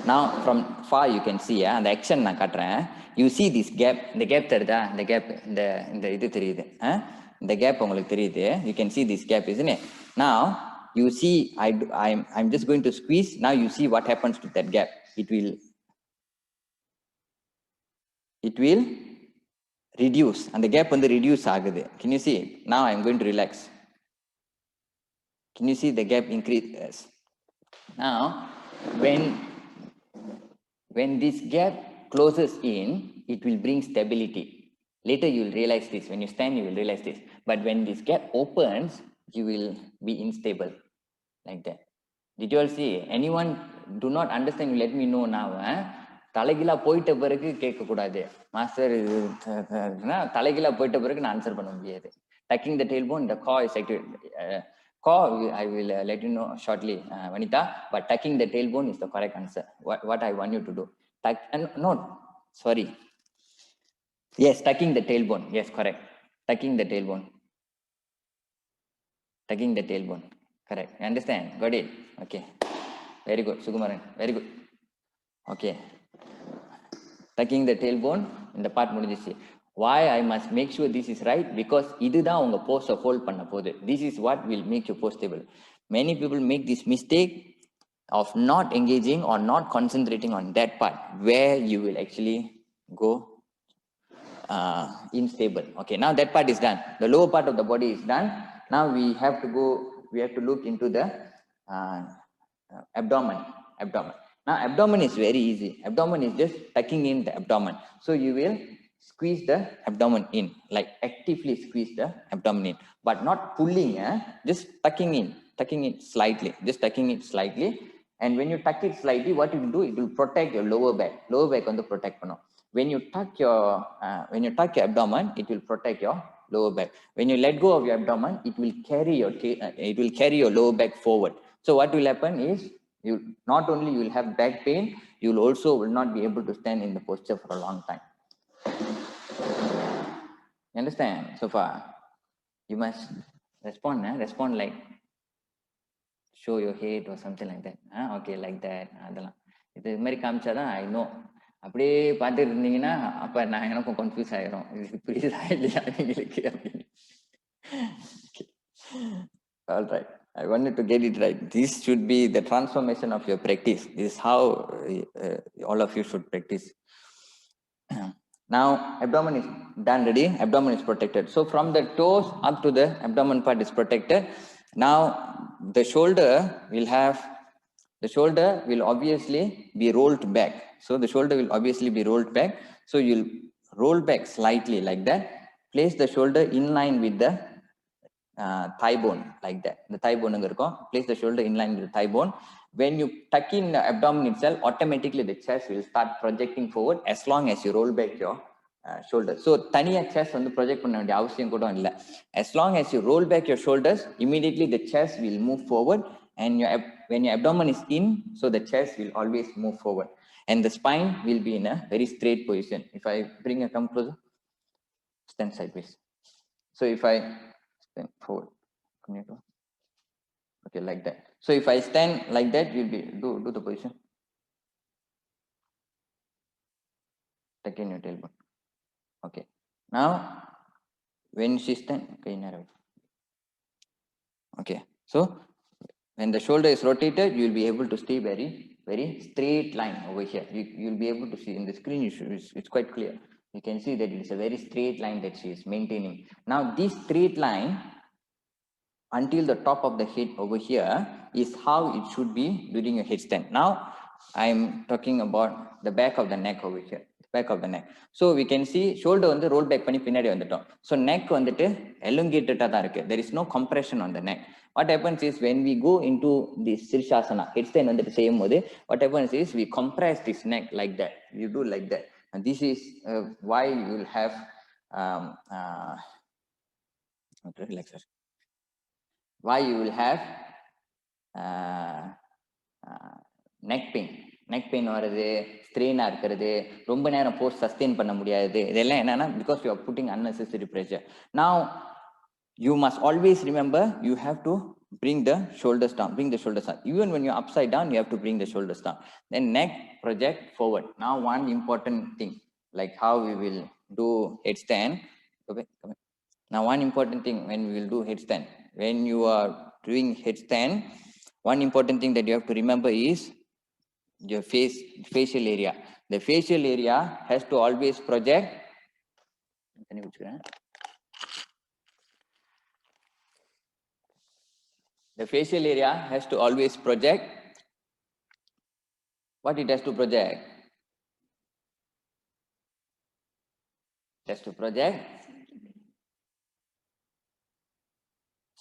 Now from far you can see அந்த action நான் காட்டுறேன். You see this gap, இந்த gap தெரியுதா, இந்த gap, இந்த இது தெரியுது, இந்த gap உங்களுக்கு தெரியுது. You can see this gap, isn't it? Now you see I'm just going to squeeze. Now you see what happens to that gap. It will reduce. அந்த gap வந்து reduce ஆகுது. Can you see? Now I'm going to relax. Can you see the gap increase? Now when this gap closes in, it will bring stability. Later you will realize this. When you stand, you will realize this. But when this gap opens, you will be unstable like that. Did you all see? Anyone do not understand, you let me know now. தலைகீழா போயிட்ட பிறகு கேட்க கூடாது. Master தலைகீழா போயிட்ட பிறகு நான் answer பண்ண முடியாது. Tucking the tailbone, the core is activated. Core, I will let you know shortly, Vanita. But tucking the tailbone is the correct answer. What I want you to do. No, sorry. Yes, tucking the tailbone. Yes, correct. Tucking the tailbone. Tucking the tailbone. Correct. You understand? Got it? Okay. Very good, Sukumaran. Very good. Okay. Tucking the tailbone in the part முடிஞ்சிச்சு. Why I must make sure this is right? Because இதுதான் உங்க pose hold பண்ண போகுது. This is what will make your pose stable. Many people make this mistake of not engaging or not concentrating on that part where you will actually go unstable. Okay, now that part is done. The lower part of the body is done. Now we have to look into the abdomen. Now abdomen is very easy. Abdomen is just tucking in the abdomen. So you will squeeze the abdomen in, like actively squeeze the abdomen in, but not pulling, just tucking it slightly, And when you tuck it slightly, what it will do, it will protect your lower back on the protect panel. When you tuck your abdomen, it will protect your lower back. When you let go of your abdomen, it will carry your lower back forward. So what will happen is, you not only you will have back pain, you will also not be able to stand in the posture for a long time. You understand so far? You must respond like show your head or something like that. Okay, like that. அதெல்லாம் இது மாதிரி காமிச்சாதான் I know. அப்படியே பார்த்துட்டு இருந்தீங்கன்னா அப்ப நான் எனக்கும் confuse ஆயிரும், இது புரியுதா இல்லையா நீங்களுக்கு அப்படின்னு. All right, I wanted to get it right. This should be the transformation of your practice. This is how all of you should practice. Now abdomen is done, ready. Abdomen is protected. So from the toes up to the abdomen part is protected. Now the shoulder will obviously be rolled back. So the shoulder will obviously be rolled back. So you'll roll back slightly like that. Place the shoulder in line with the thigh bone like that. The thigh bone place the shoulder in line with the thigh bone. When you tuck in the abdomen itself, automatically the chest will start projecting forward as long as you roll back your shoulder. So taniya chest on the project panna vendiya avasiyam kuda illa. As long as you roll back your shoulders, immediately the chest will move forward, and when your abdomen is in, so the chest will always move forward, and the spine will be in a very straight position. If I bring a come closer, stand sideways. So if I stand forward, okay, like that. So if I stand like that, you'll be do the position. Tuck in your tailbone. Okay. Now when she stand, okay. So when the shoulder is rotated, you'll be able to stay very, very straight line over here. You'll be able to see in the screen. It's quite clear. You can see that it is a very straight line that she is maintaining. Now this straight line until the top of the head over here is how it should be during a headstand. Now I'm talking about the back of the neck over here. Back of the neck. So we can see shoulder on the roll back pani pinadi vandutom. So neck vandittu elongated ah irukku. There is no compression on the neck. What happens is when we go into this Sirshasana, headstand vandittu seiyumbodhu, what happens is we compress this neck like that. You do like that. And this is why you will have relaxation. Why you will have neck pain வருது, strain இருக்கிறது, ரொம்ப நேரம் post sustain பண்ண முடியாது. இதெல்லாம் என்னன்னா because you are putting unnecessary pressure. Now you must always remember, you have to bring the shoulders down. Even when you're upside down, you have to bring the shoulders down. Then neck project forward. Now one important thing, like how we will do headstand. Now one important thing when we will do headstand, when you are doing headstand, one important thing that you have to remember is your facial area. The facial area has to always project. The facial area has to always project. What it has to project? It has to project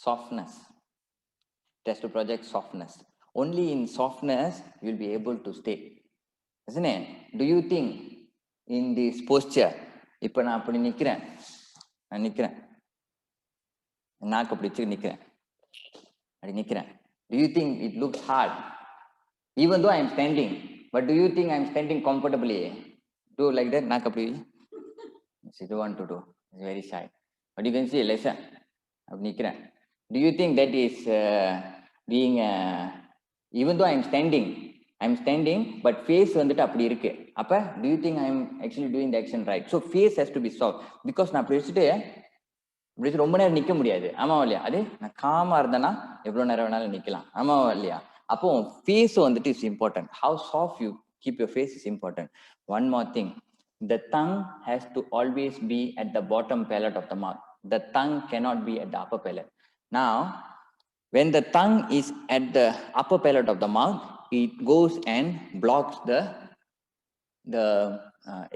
softness. It has to project softness. Only in softness you will be able to stay. Isn't it? Do you think in this posture, இப்போ நான் அப்படி நிக்கிறேன், நாக்கு அப்படி வச்சு நிக்கிறேன், do you think it looks hard? Even though I am standing, But do you think I'm standing comfortably? Do like that, nakapri. She don't want to do. It's very shy. But you can see, lesson. Do you think that is being, even though I'm standing, but face வந்துட்டு அப்படி இருக்கு. அப்ப do you think I'm actually doing the action right? So face has to be soft because நான் அப்படி வச்சுட்டு ரொம்ப நேரம் நிக்க முடியாது. ஆமாவா இல்லையா? அது நான் காமா இருந்தேன்னா எவ்வளவு நேரம் வேணாலும் நிக்கலாம். ஆமாவா இல்லையா? அப்போ face வந்துட்டு is important. How soft you keep your face is important. One more thing. The tongue has to always be at the bottom palate of the mouth. The tongue cannot be at the upper palate. Now, when the tongue is at the upper palate of the mouth, it goes and blocks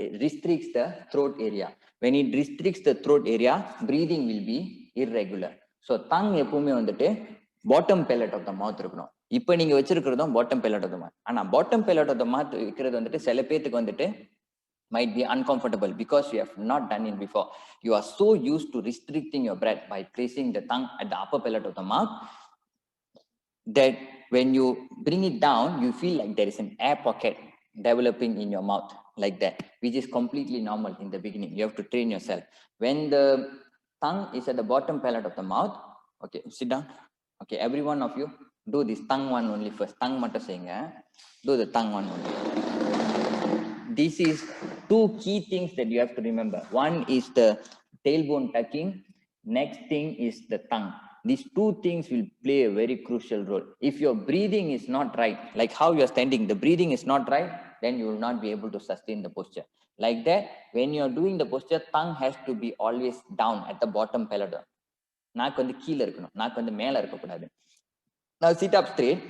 it restricts the throat area. When it restricts the throat area, breathing will be irregular. So tongue எப்பவுமே வந்துட்டு bottom palate of the mouth இருக்கணும். இப்போ நீங்க வச்சிருக்கிறதும் bottom palate of the mouth. ஆனா bottom palate of the mouth இருக்கிறது வந்துட்டு சில பேத்துக்கு வந்துட்டு might be uncomfortable because you have not done it before. You are so used to restricting your breath by placing the tongue at the upper palate of the mouth that when you bring it down, you feel like there is an air pocket developing in your mouth like that, which is completely normal in the beginning. You have to train yourself. When the tongue is at the bottom palate of the mouth, okay, sit down. Okay, every one of you, do this tongue one only first. Tongue mattum seinga. Do the tongue one only. This is two key things that you have to remember. One is the tailbone tucking. Next thing is the tongue. These two things will play a very crucial role. If your breathing is not right, like how you are standing, the breathing is not right, then you will not be able to sustain the posture. Like that, when you are doing the posture, tongue has to be always down at the bottom palate. நாக்கு வந்து கீழே இருக்கணும், நாக்கு வந்து மேல இருக்கக்கூடாது. Now sit up straight,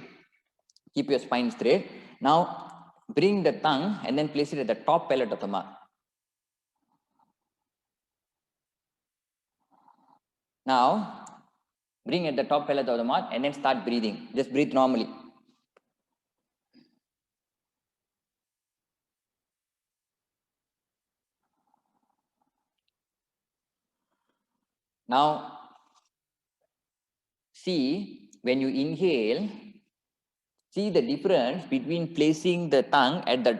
keep your spine straight. Now bring the tongue and then place it at the top palate of the mouth. Now bring at the top palate of the mouth and then start breathing. Just breathe normally. Now see, when you inhale, see the difference between placing the tongue at the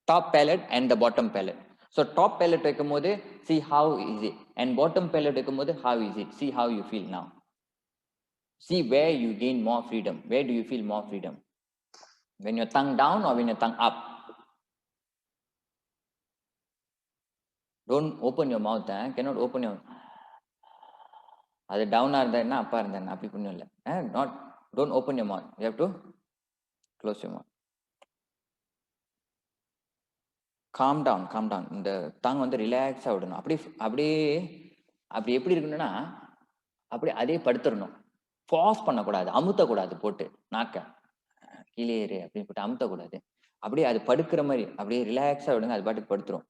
top palate and the bottom palate. So top palate வைக்கும்போது, see how is it, and bottom palate வைக்கும்போது, how is it? See how you feel now. See where you gain more freedom. Where do you feel more freedom? When your tongue down or when your tongue up? Don't open your mouth. Cannot open your. அது டவுனா இருந்தா என்ன, அப்பா இருந்தா என்ன, அப்படி பண்ணும் இல்லை. Not, don't open your mouth. You have to close your mouth. Calm down, calm down. இந்த tongue வந்து ரிலாக்ஸாக விடணும். அப்படி எப்படி இருக்கணும்னா, அப்படி அதே படுத்துடணும். ஃபாஸ் பண்ணக்கூடாது, அமுத்தக்கூடாது போட்டு நாக்க கீழே ஏறு அப்படின்னு போட்டு அமுத்தக்கூடாது. அப்படியே அது படுக்கிற மாதிரி அப்படியே ரிலாக்ஸாக விடுங்க, அது பாட்டுக்கு படுத்துரும்.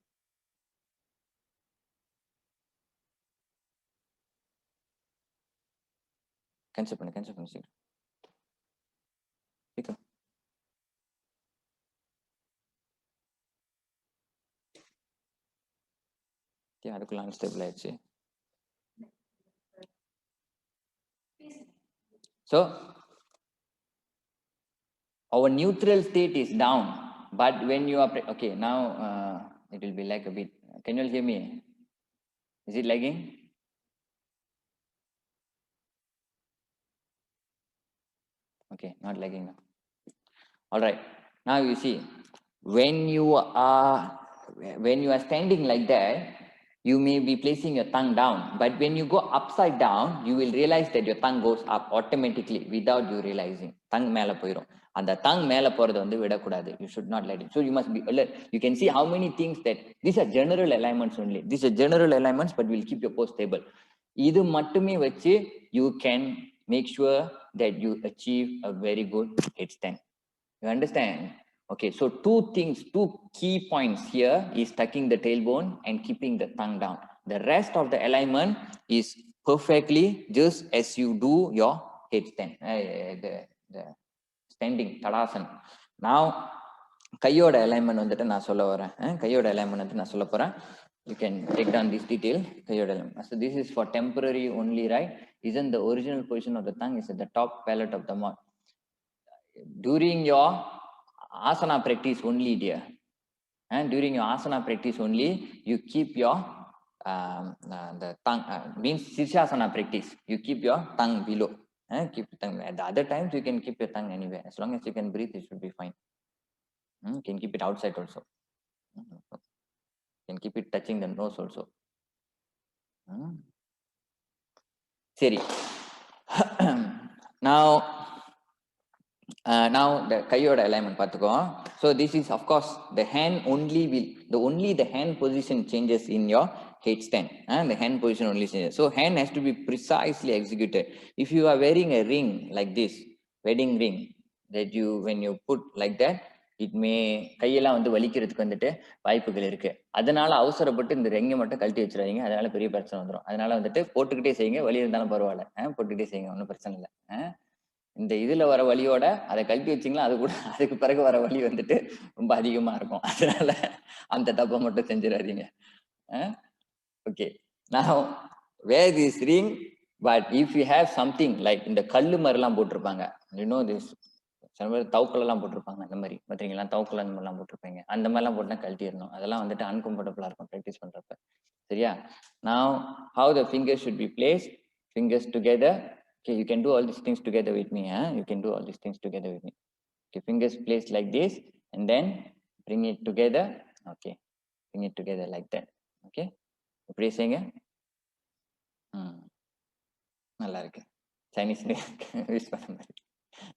கேன்சல் பண்ணு சீக்கிரம். அதுக்குள்ள அன்ஸ்டேபிள் ஆயிடுச்சு. So our neutral state is down, but when you are okay, now it will be like a bit. Can you all hear me? Is it lagging? Okay, not lagging now. All right, now you see, when you are standing like that, you may be placing your tongue down, but when you go upside down, you will realize that your tongue goes up automatically without you realizing. Tongue மேல போயிடும். அந்த tongue மேல போறது வந்து விடக்கூடாது. You should not let it. So you must be alert. You can see how many things that these are general alignments only. These are general alignments, but will keep your pose stable. இது மட்டுமே வச்சு you can make sure that you achieve a very good headstand. You understand? Okay, so two key points here is tucking the tailbone and keeping the tongue down. The rest of the alignment is perfectly just as you do your headstand, the standing Tadasana. Now, கையோட alignment வந்துட்டு நான் சொல்ல வரேன். கையோட alignment வந்துட்டு நான் சொல்ல போறேன். You can take down this detail. கையோட alignment. So this is for temporary only, right? Isn't the original position of the tongue is at the top palate of the mouth. During your asana practice only, dear. And during your asana practice only, you keep your the tongue, means Sirsasana practice. You keep your tongue below. Keep the tongue. At the other times, you can keep your tongue anywhere. As long as you can breathe, it should be fine. You can keep it outside also. You can keep it touching the nose also. Seri. Now the kayoda alignment பார்த்துக்கோ. So this is of course the hand only the hand position changes in your headstand, and the hand position only changes. So hand has to be precisely executed. If you are wearing a ring like this, wedding ring, that you when you put like that, it may கையெல்லாம் வந்து வலிக்கிறதுக்கு வந்துட்டு வாய்ப்புகள் இருக்கு. அதனால அவசரப்பட்டு இந்த ரிங்கை மட்டும் கழட்டி வச்சிடாதீங்க. அதனால பெரிய பிரச்சனை வந்துடும். அதனால வந்துட்டு போட்டுக்கிட்டே செய்யுங்க. வலி இருந்தாலும் பரவாயில்ல, போட்டுக்கிட்டே செய்யுங்க, ஒன்றும் பிரச்சனை இல்லை. இந்த இதுல வர வலியோட அதை கழட்டி வச்சிங்களா, அது கூட அதுக்கு பிறகு வர வலி வந்துட்டு ரொம்ப அதிகமா இருக்கும். அதனால அந்த தப்பை மட்டும் செஞ்சிடாதீங்க. Okay, now wear this ring, but if you have something like இந்த கல்லு மாதிரிலாம் போட்டிருப்பாங்க, you know this, சில பேர் தவுக்கெல்லாம் போட்டிருப்பாங்க, அந்த மாதிரி பார்த்தீங்களா, தவுக்கல் அந்த மாதிரிலாம் போட்டிருப்பீங்க, அந்த மாதிரிலாம் போட்டுனா கழட்டிடணும். அதெல்லாம் வந்துட்டு அன்கம்ஃபர்டபுளா இருக்கும் ப்ராக்டிஸ் பண்றப்ப. சரியா? Now how the fingers should be placed, fingers together. Okay, you can do all these things together with me. You can do all these things together with me. Okay, fingers placed like this, and then bring it together. Okay, bring it together like that. Okay, இப்படி செய்யுங்க. நல்லா இருக்கு, Chinese use பண்ண மாதிரி.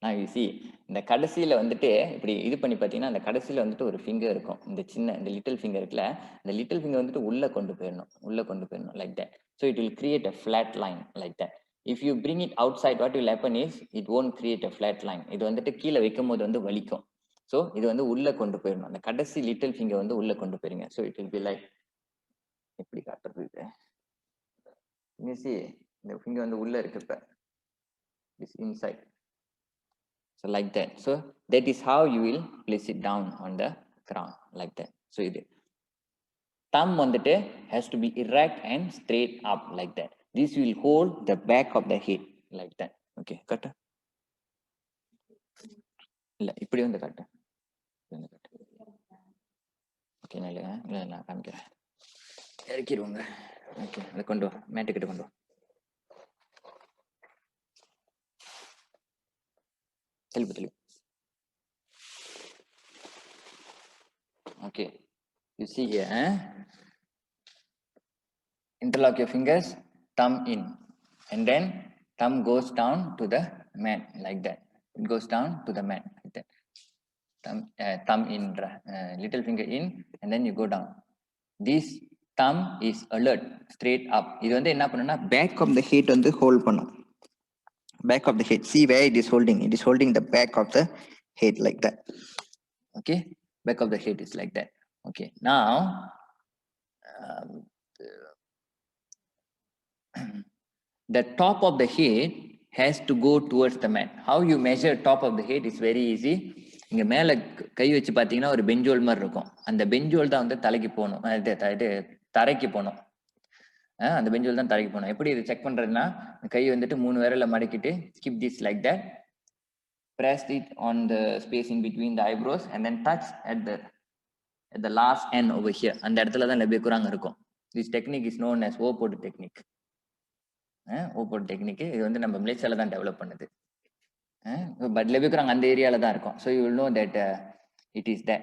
நான் you see இந்த கடைசியில் வந்துட்டு இப்படி இது பண்ணி பார்த்தீங்கன்னா, அந்த கடைசியில் வந்துட்டு ஒரு ஃபிங்கர் இருக்கும். இந்த சின்ன இந்த லிட்டில் ஃபிங்கர் இருக்குல்ல, இந்த லிட்டில் ஃபிங்கர் வந்துட்டு உள்ளே கொண்டு போயிடணும் like that. So it will create a flat line like that. If you bring it outside, what will happen is it won't create a flat line. இது வந்துட்டு கீழே வைக்கும் போது வந்து வலிக்கும். ஸோ இது வந்து உள்ள கொண்டு போயிடணும். அந்த கடைசி லிட்டில் ஃபிங்கர் வந்து உள்ள கொண்டு போயிருங்க. So it will be like, எப்படி காட்டுறது இது, இந்த ஃபிங்கர் வந்து உள்ள இருக்கு, இப்ப is inside. So like that. So that is how you will place it down on the ground like that. So இது thumb வந்துட்டு has to be erect and straight up like that. This will hold the back of the head like that. Okay, கட்ட இல்ல, இப்படி வந்து கட்ட. Okay, நான் காமிக்கிறேன், இறக்கிடுவோங்க. Okay, அதை கொண்டு வா, மேட்டுக்கிட்ட கொண்டு வா. தெளிவு. Okay, you see here, interlock your fingers, thumb in, and then thumb goes down to the mat like that. It goes down to the mat like that. Thumb in, little finger in, and then you go down. This thumb is alert, straight up. இது வந்து என்ன பண்ணுனா, back of the head வந்து hold பண்ணும். Back of the head, see where it is holding. It is holding the back of the head like that. Okay, back of the head is like that. Okay, now the top of the head has to go towards the mat. How you measure top of the head is very easy. இங்க மேல கை வச்சு பாத்தீங்கன்னா ஒரு பெஞ்சோல் மாதிரி இருக்கும். அந்த பெஞ்சோல் தான் வந்து தலைக்கு போகணும், தரைக்கு போகணும். அந்த பெஞ்சோல் தான் தரைக்கு போகணும். எப்படி இது செக் பண்றதுன்னா, கை வந்துட்டு 3 விரல்ல மடக்கிட்டு keep this like that, press it on the space in between the eyebrows, and then touch at the last end over here. அந்த இடத்துல தான் லெபேக்குராங் இருக்கும். This technique is known as ஓபோட் technique. ஓபோட் டெக்னிக் இது வந்து நம்ம மலேசியால தான் டெவலப் பண்ணுது. பட் லெபேக்குராங் அந்த ஏரியால தான் இருக்கும். So you will know that it is that.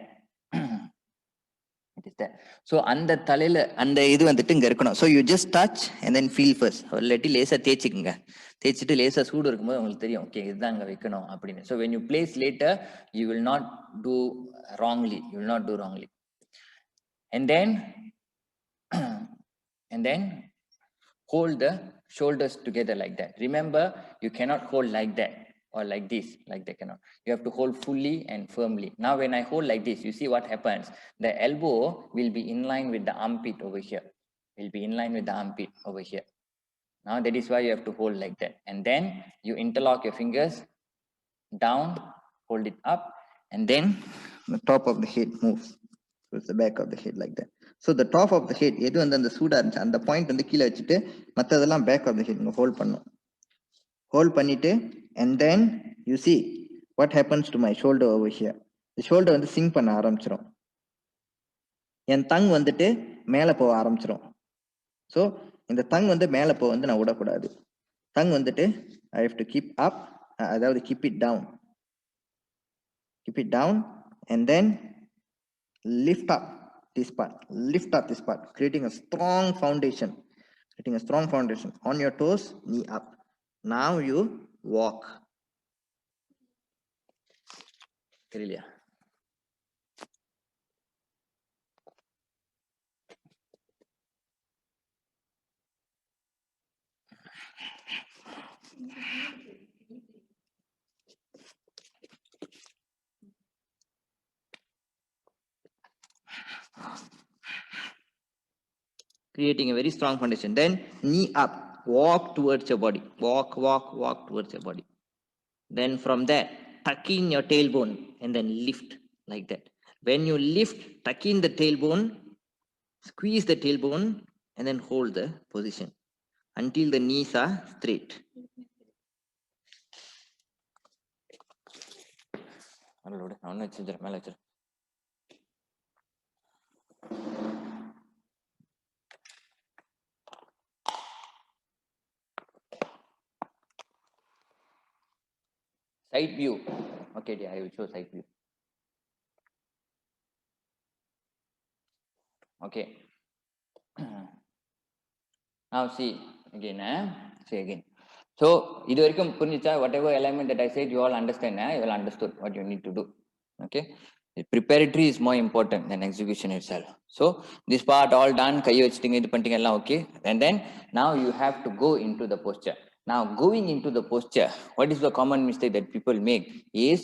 It is that. So அந்த தலையில அந்த இது வந்துட்டு இங்க இருக்கணும். So you just touch and then feel first. இல்லாட்டி லேசா தேய்ச்சிக்குங்க. தேய்ச்சிட்டு லேசா சூடு இருக்கும்போது உங்களுக்கு தெரியும், ஓகே இதுதான் அங்க வைக்கணும் அப்படின்னு. So when you place later, you will not do wrongly. You will not do wrongly. And then hold the shoulders together like that. Remember, you cannot hold like that or like this, like that cannot. You have to hold fully and firmly. Now when I hold like this, you see what happens? The elbow will be in line with the armpit over here. Will be in line with the armpit over here. Now that is why you have to hold like that. And then you interlock your fingers down, hold it up, and then the top of the head moves towards the back of the head like that. So the top of the head, எது வந்து அந்த சூடா இருந்துச்சு அந்த point வந்து கீழே வச்சுட்டு மற்றதெல்லாம் back of the head hold பண்ணும். ஹோல்ட் பண்ணிட்டு and then you see what happens to my shoulder over here. Shoulder வந்து சிங்க் பண்ண ஆரம்பிச்சிடும். என் டங் வந்துட்டு மேலே போக ஆரம்பிச்சிடும். ஸோ இந்த டங் வந்து மேலே போக வந்து நான் விடக்கூடாது. டங் வந்துட்டு I have to keep up, அதாவது keep it down, and then lift up this part, creating a strong foundation, on your toes, knee up. Now you walk. தெரியலையா? Creating a very strong foundation. Then knee up, walk towards your body, walk towards your body. Then from there, tuck in your tailbone and then lift like that. When you lift, tuck in the tailbone, squeeze the tailbone, and then hold the position until the knees are straight. Side view. Okay, dear, I will show side view. Okay. Now see again. See again. So, whatever element that I said, you all understand. You all understood what you need to do. Okay. The preparatory is more important than execution itself. So, this part all done. Okay. And then now you have to go into the posture. Now, going into the posture, what is the common mistake that people make is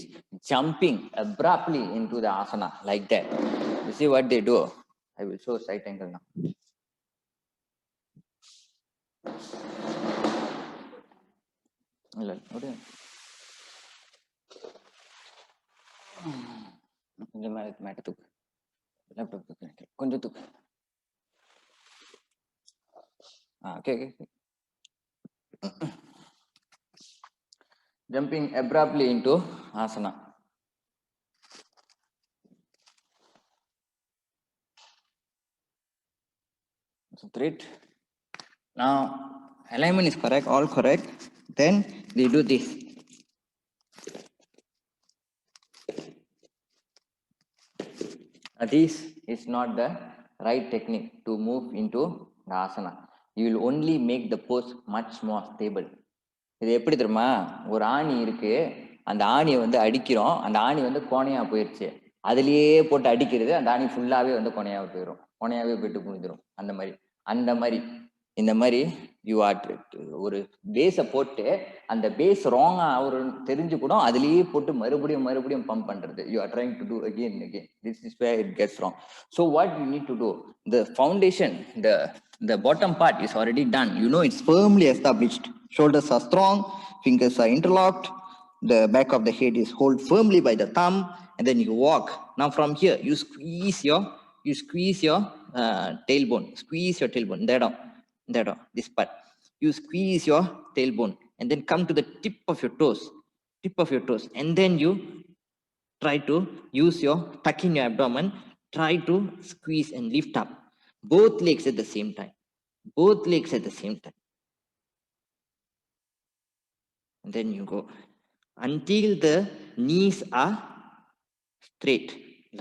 jumping abruptly into the asana like that. You see what they do? I will show side angle now. Okay. Jumping abruptly into asana. So great. Now alignment is correct, all correct. Then they do this. This is not the right technique to move into the asana. You will only make the pose much more stable. இது எப்படி தெரியுமா? ஒரு ஆணி இருக்கு, அந்த ஆணியை வந்து அடிக்கிறோம், அந்த ஆணி வந்து கோணையா போயிடுச்சு, அதுலயே போட்டு அடிக்கிறது, அந்த ஆணி ஃபுல்லாவே வந்து கோணையாவே போயிடும், கோணையாவே போயிட்டு புரிஞ்சிடும். அந்த மாதிரி இந்த மாதிரி யூ ஆர் ஒரு பேஸை போட்டு அந்த பேஸ் ராங்கா அவரு தெரிஞ்சு கூட அதுலயே போட்டு மறுபடியும் பம்ப் பண்றது. You are trying to do again. This is where it gets wrong. So what you need to do, the foundation, the bottom part is already done. You know it's firmly established. Shoulders are strong, fingers are interlocked, the back of the head is held firmly by the thumb, and then you walk. Now from here you squeeze your tailbone. Squeeze your tailbone. This part. You squeeze your tailbone and then come to the tip of your toes, and then you try to use your tuck in your abdomen, try to squeeze and lift up both legs at the same time. And then you go until the knees are straight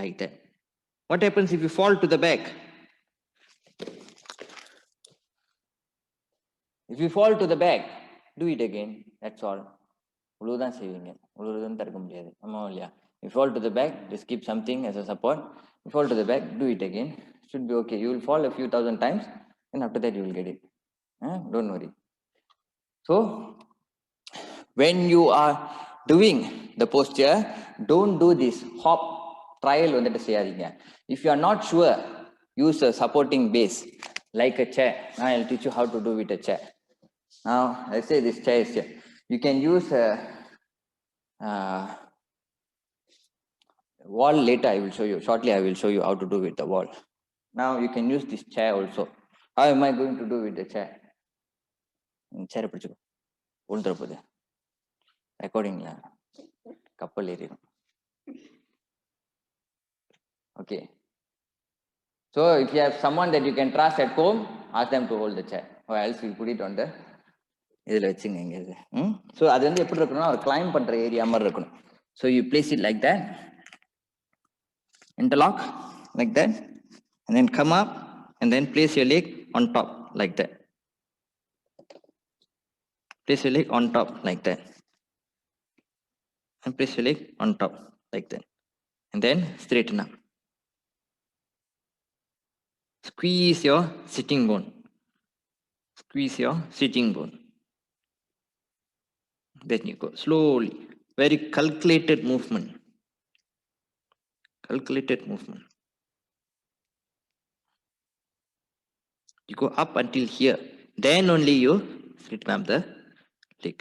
like that. What happens if you fall to the back? If you fall to the back, do it again. That's all. If you fall to the back, just keep something as a support. If you fall to the back, do it again. Should be okay. You will fall a few thousand times, and after that you will get it. Don't worry. So, when you are doing the posture, don't do this hop trial. If you are not sure, use a supporting base like a chair. Now I'll teach you how to do with a chair. Now let's say this chair is here. You can use a wall later. I will show you shortly. I will show you how to do with the wall. Now you can use this chair also. How am I going to do with the chair? Chair recording கப்பல் ஏறிடும். Okay. So if you have someone that you can trust at home, ask them to hold the chair, or else you put it on the இதில் வச்சுங்க இங்கே இது so அது வந்து எப்படி இருக்கணும்னா ஒரு கிளைம் பண்ணுற ஏரியா மாதிரி இருக்கணும். So you place it like that, interlock like that, and then come up and then place your leg on top like that. Place your leg on top like that, and place your leg on top like that, and then straighten up. Squeeze your sitting bone. Squeeze your sitting bone. Then you go slowly, very calculated movement. Calculated movement. You go up until here, then only you straighten up the leg.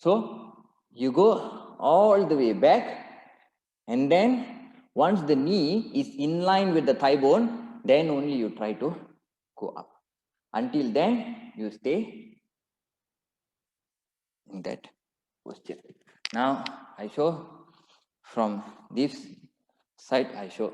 So you go all the way back, and then once the knee is in line with the thigh bone, then only you try to go up. Until then, you stay in that posture. Now I show from this side, I show.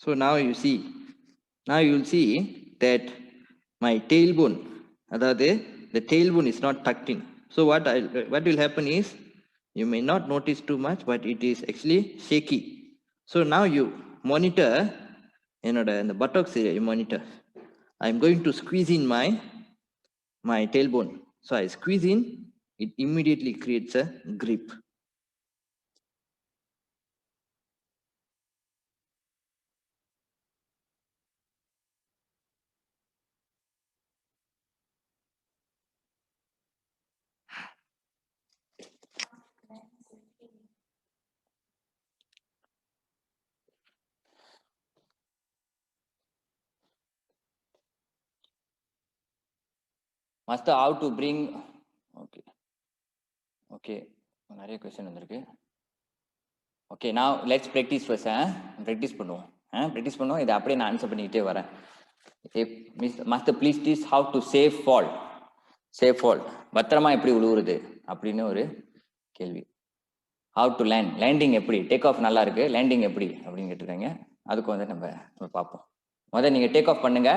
So now you see, now you will see that my tailbone, the tailbone is not tucked in. So what will happen is, you may not notice too much, but it is actually shaky. So now you monitor, the buttocks area, you monitor. I'm going to squeeze in my tailbone. So I squeeze in, it immediately creates a grip. Master, how to bring, okay, நிறைய question வந்திருக்கு. Okay, now let's practice first. Practice பண்ணுவோம். Practice பண்ணுவோம். இதை அப்படியே நான் answer பண்ணிக்கிட்டே வரேன். Master, please teach how to safe fall. Safe fall. பத்திரமா எப்படி விழுவுறது அப்படின்னு ஒரு கேள்வி. How to land. Landing எப்படி? Take off நல்லா இருக்கு. Landing எப்படி அப்படின்னு கேட்டிருக்காங்க. அதுக்கு வந்து நம்ம பார்ப்போம். முதல்ல நீங்கள் டேக் ஆஃப் பண்ணுங்க,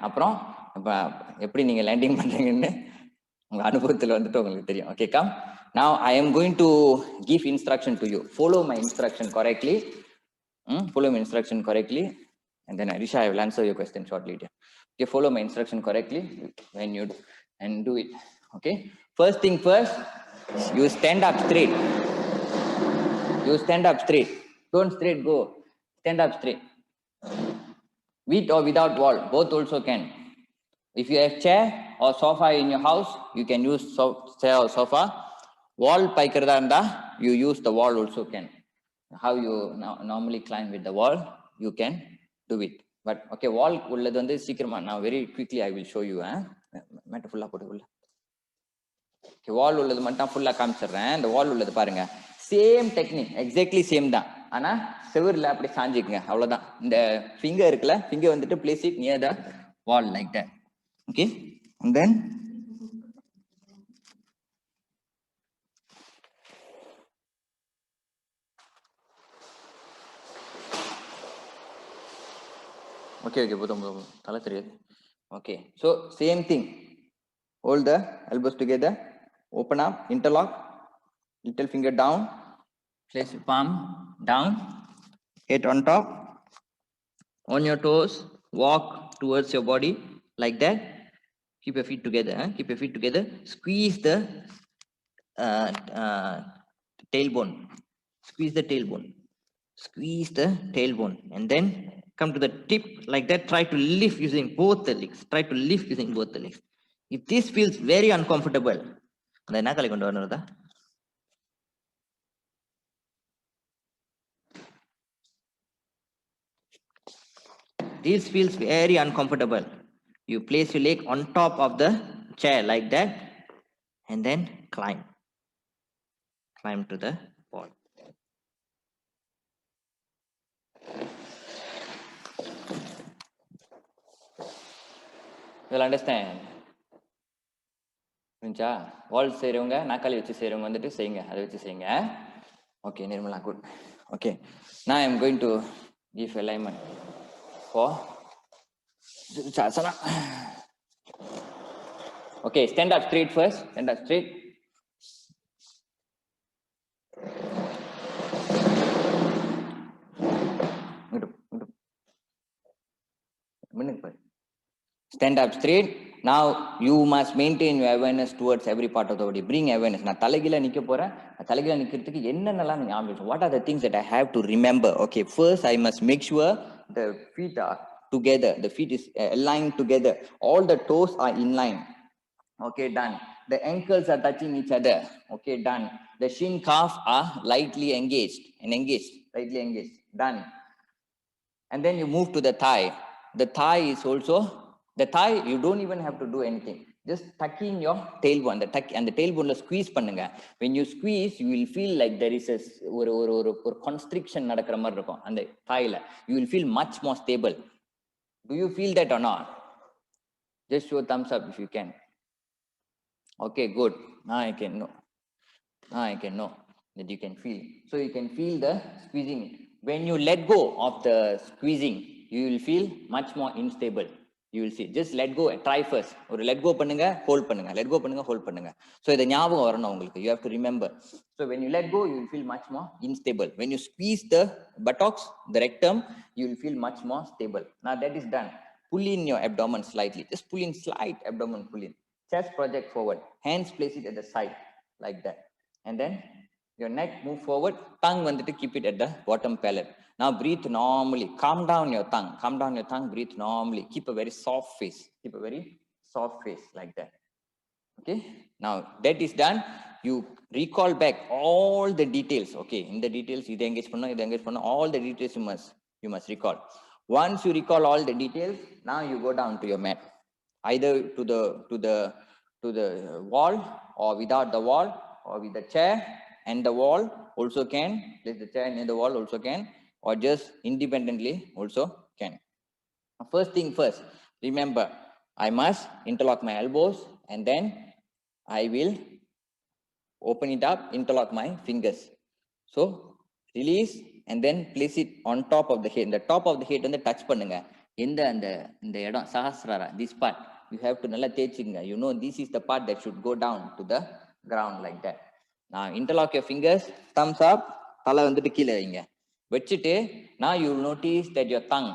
அப்புறம் எப்படி நீங்கள் லேண்டிங் பண்ணுறீங்கன்னு உங்கள் அனுபவத்தில் வந்துட்டு உங்களுக்கு தெரியும். Okay, come. Now I am going to give instruction to you. Follow my instruction correctly. Follow my instruction correctly, and then Arisha, I will answer your question shortly. Okay, follow my instruction correctly when you and do it. Okay, first thing first, you stand up straight. You stand up straight. Don't straight go. Stand up straight. With or without wall, both also can. If you have chair or sofa in your house, you can use chair or sofa. Wall paikarada anda, you use the wall also can. How you normally climb with the wall, you can do it. But okay, wall உள்ளது வந்து சீக்கிரமா now very quickly I will show you. மேட்ட ஃபுல்லா போட்டுக்குள்ள. Okay, wall உள்ளது மட்டும் ஃபுல்லா காமிச்சிடுறேன். இந்த wall உள்ளது பாருங்க, சேம் டெக்னிக், எக்ஸாக்ட்லி சேம் தான். ஆனா செவரில் அப்படி சாஞ்சிக்குங்க, அவ்வளவுதான். இந்த ஃபிங்கர் இருக்குல்ல, ஃபிங்கர் வந்துட்டு place it near the wall like that. Okay, and then okay, போதும் தலை தெரியாது. Okay, so same thing, hold the elbows together, open up, interlock, little finger down, place your palm down, head on top, on your toes, walk towards your body like that. Keep your feet together. Keep your feet together. Squeeze the tailbone. Squeeze the tailbone. Squeeze the tailbone, and then come to the tip like that. Try to lift using both the legs. Try to lift using both the legs. If this feels very uncomfortable, then this feels very uncomfortable, you place your leg on top of the chair like that, and then climb to the wall. You'll understand. புரிஞ்சா? வால் செய்றவங்க நாக்காளி வச்சு செய்றவங்க வந்துட்டு செய்யுங்க. அதை வச்சு செய்யுங்க. Okay, Nirmala, good. Okay. Now I am going to give alignment for Sirsasana. Okay, stand up straight first. Stand up straight. Stand up straight. Now you must maintain your awareness towards every part of the body. Bring awareness. நான் தலைகீழ நிக்க போறேன். தலைகீழ நிக்கிறதுக்கு என்னென்னலாம் ஞாபகம்? What are the things that I have to remember? Okay, first I must make sure the feet are together. The feet is aligned together. All the toes are in line. Okay, done. The ankles are touching each other. Okay, done. The shin calf are lightly engaged. Lightly engaged. Done. And then you move to the thigh. The thigh is also, the thigh, you don't even have to do anything. Just tuck in your tailbone. The tuck and the tailbone squeeze பண்ணுங்க. When you squeeze, you will feel like there is a ஒரு constriction நடக்கிற மாதிரி இருக்கும் அந்த thighல. You will feel much more stable. Do you feel that or not? Just show thumbs up if you can. Okay, good. Now I can know. Now I can know that you can feel. So you can feel the squeezing. When you let go of the squeezing, you will feel much more unstable. You will see. Just let go. Try first. Or let go பண்ணுங்க, hold பண்ணுங்க. Let go பண்ணுங்க, hold பண்ணுங்க. So இத ஞாபகம் வரணும் உங்களுக்கு. You have to remember. So when you let go, you will feel much more unstable. When you squeeze the buttocks, the rectum, you will feel much more stable. Now that is done. Pull in your abdomen slightly. Just pull in slight abdomen pull in. Chest project forward. Hands place it at the side like that. And then your neck move forward, tongue வந்துட்டு keep it at the bottom palate. Now breathe normally. Calm down your tongue. Calm down your tongue. Breathe normally. Keep a very soft face. Keep a very soft face like that. Okay. Now that is done. You recall back all the details. Okay. In the details, இது engage பண்ணணும். All the details you must recall. Once you recall all the details, now you go down to your mat. Either to the wall or without the wall, or with the chair and the wall also can. Place the chair near the wall also can, or just independently also can. First thing first, remember, I must interlock my elbows and then I will open it up, interlock my fingers. So release and then place it on top of the head. The top of the head வந்து touch பண்ணுங்க. இந்த இடம் சஹஸ்ராரா, this part you have to நல்லா தேய்ச்சிங்க. You know this is the part that should go down to the ground like that. Now interlock your fingers, thumbs up, தலை வந்துட்டு கீழே வைங்க. வச்சுட்டு now you will notice that your tongue,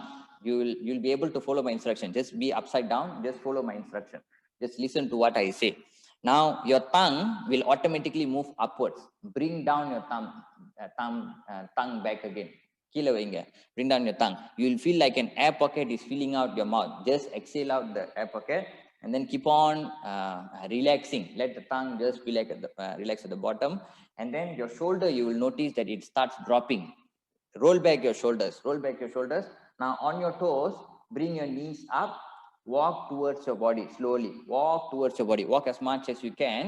you will be able to follow my instruction. Just be upside down, just follow my instruction. Just listen to what I say. Now your tongue will automatically move upwards. Bring down your tongue back again. கீழே வைங்க. Bring down your tongue. You will feel like an air pocket is filling out your mouth. Just exhale out the air pocket and then keep on relaxing. Let the tongue just be like relax at the bottom. And then your shoulder, you will notice that it starts dropping. Roll back your shoulders. Roll back your shoulders. Now on your toes, bring your knees up. Walk towards your body slowly. Walk towards your body. Walk as much as you can.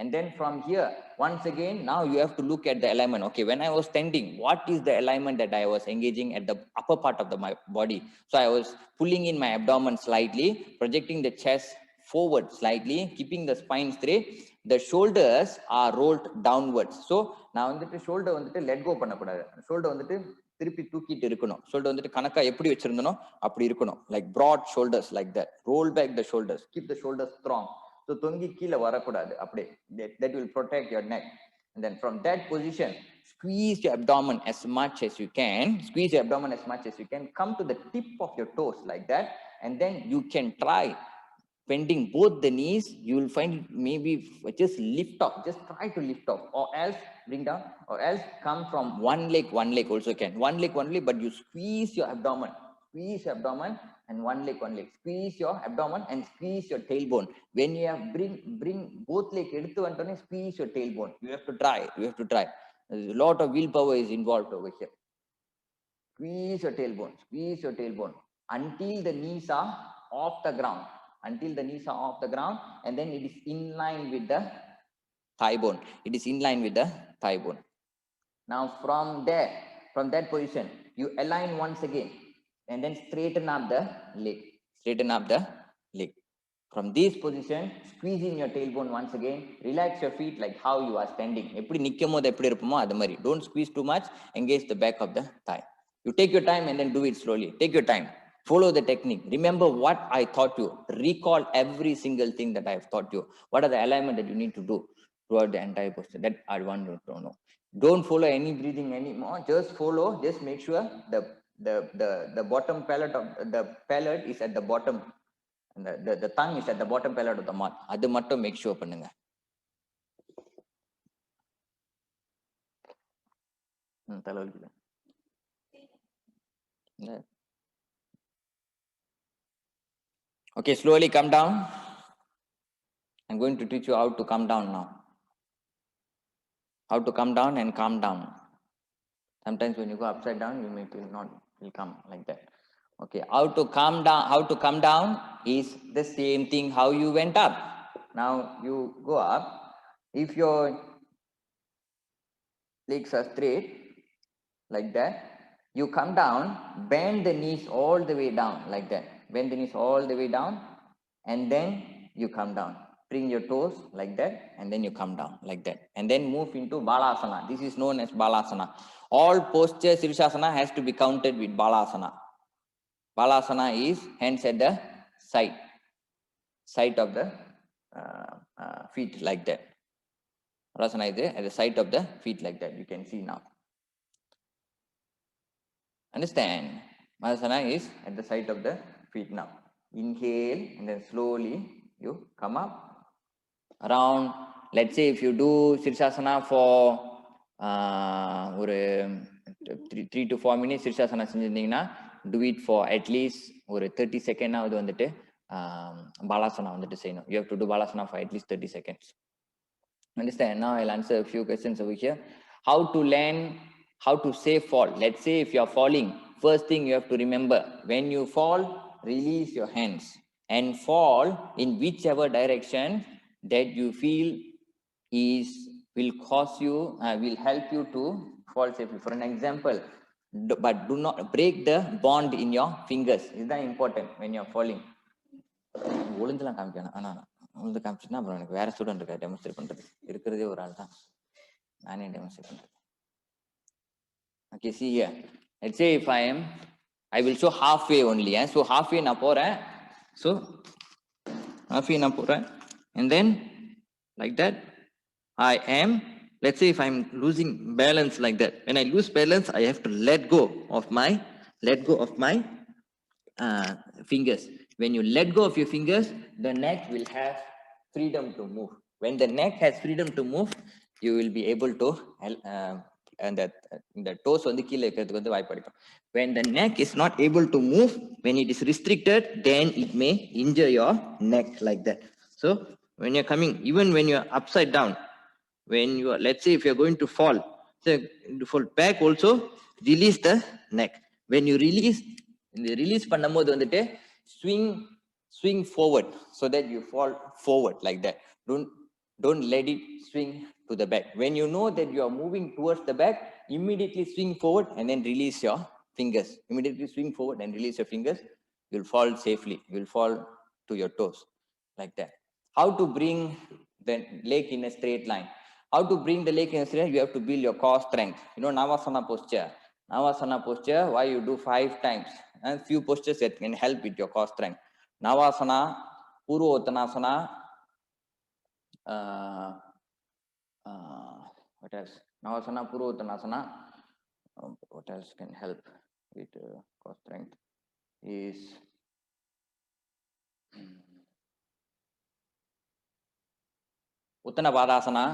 And then from here, once again, now you have to look at the alignment. Okay, when I was standing, what is the alignment that I was engaging at the upper part of my body? So I was pulling in my abdomen slightly, projecting the chest forward slightly, keeping the spine straight. The shoulders are rolled downwards. So நான் வந்துட்டு shoulder வந்துட்டு let go பண்ணக்கூடாது. Shoulder வந்துட்டு திருப்பி தூக்கிட்டு இருக்கணும். Shoulder வந்துட்டு கணக்கா எப்படி வச்சிருந்தனோ அப்படி இருக்கணும். Like broad shoulders like that. Roll back the shoulders. Keep the shoulders strong. So தொங்கி கீழே வரக்கூடாது. அப்படியே. That will protect your neck. And then from that position, squeeze your abdomen as much as you can. Squeeze your abdomen as much as you can. Come to the tip of your toes like that. And then you can try bending both the knees. You will find maybe just lift off. Just try to lift off, or else bring down, or else come from one leg also can. One leg, but you squeeze your abdomen. Squeeze your abdomen and one leg. Squeeze your abdomen and squeeze your tailbone. When you have bring both legs eduthu vandone, squeeze your tailbone. You have to try. There's a lot of willpower is involved over here. Squeeze your tailbone until the knees are off the ground. And then it is in line with the thigh bone. Now from that position, you align once again and then straighten up the leg. From this position, squeezing your tailbone once again. Relax your feet like how you are standing. எப்படி நிக்கும் போது எப்படி இருப்போமோ அது மாதிரி. Don't squeeze too much. Engage the back of the thigh. You take your time and then do it slowly. Take your time. Follow the technique. Remember what I taught you. Recall every single thing that I have taught you. What are the alignment that you need to do throughout the entire posture? That I want you to know. Don't follow any breathing anymore. Just follow. Just make sure the bottom palate of the palate is at the bottom. The tongue is at the bottom palate of the mouth. அது மட்டும் make sure பண்ணுங்க. தலைவலிக்குது. Okay, slowly come down. I'm going to teach you how to come down now. How to come down and calm down. Sometimes when you go upside down, you may will come like that. Okay, how to calm down, how to come down is the same thing how you went up. Now you go up. If your legs are straight like that, you come down, bend the knees all the way down like that. Bend the knees all the way down, and then you come down. Bring your toes like that, and then you come down like that. And then move into Balasana. This is known as Balasana. All postures, Sirshasana has to be counted with Balasana. Balasana is hands at the side of the feet like that. Balasana is at the side of the feet like that. You can see now. Understand? Balasana is at the side of the feet now. Inhale and then slowly you come up around. Let's say if you do Sirshasana for 3 to 4 minutes Sirshasana செஞ்சிருந்தீங்கன்னா do it for at least ஒரு 30 seconds ஆவது வந்துட்டு Balasana வந்துட்டு செய்யணும். You have to do Balasana for at least 30 seconds. Understand? Now I'll answer a few questions over here. How to land, how to save fall. Let's say if you are falling, first thing you have to remember, when you fall, release your hands and fall in whichever direction that you feel will cause you, will help you to fall safely. For an example, but do not break the bond in your fingers. Is that important when you're falling? ஒழுந்துலாம் காமிக்கணும். ஆனா ஒழுந்து காமிச்சுன்னா அப்புறம் எனக்கு வேற student இருக்கா demonstrate பண்றது. இருக்கிறதே ஒரு ஆள் தான், நானே டெமோன்ஸ்ட்ரேட் பண்றது. Okay, see here. Let's say if I will show halfway only. So halfway நான் போறேன். So halfway நான் போறேன். And then like that I am. Let's say if I'm losing balance like that. When I lose balance, I have to let go of my fingers. When you let go of your fingers, the neck will have freedom to move. When the neck has freedom to move, you will be able to and that the toes வந்து கீழ இருக்கிறதுக்கு வந்து வாய்ப்பு அளிக்கும். When the neck is not able to move, when it is restricted, then it may injure your neck like that. So when you're coming, even when you're upside down, when you are, let's say if you're going to fall, so to fall back also, release the neck. When you release பண்ணும்போது வந்துட்டு swing forward so that you fall forward like that. Don't let it swing to the back. When you know that you are moving towards the back, immediately swing forward and then release your fingers. Immediately swing forward and release your fingers. You'll fall safely. You'll fall to your toes like that. How to bring the leg in a straight line? How to bring the leg in a straight line? You have to build your core strength. You know, Navasana posture. Navasana posture, why you do 5 times? And few postures that can help with your core strength. Navasana, Purva Uttanasana, what else? Navasana, Purva Uttanasana. What else can help with core strength is Uttana Padasana,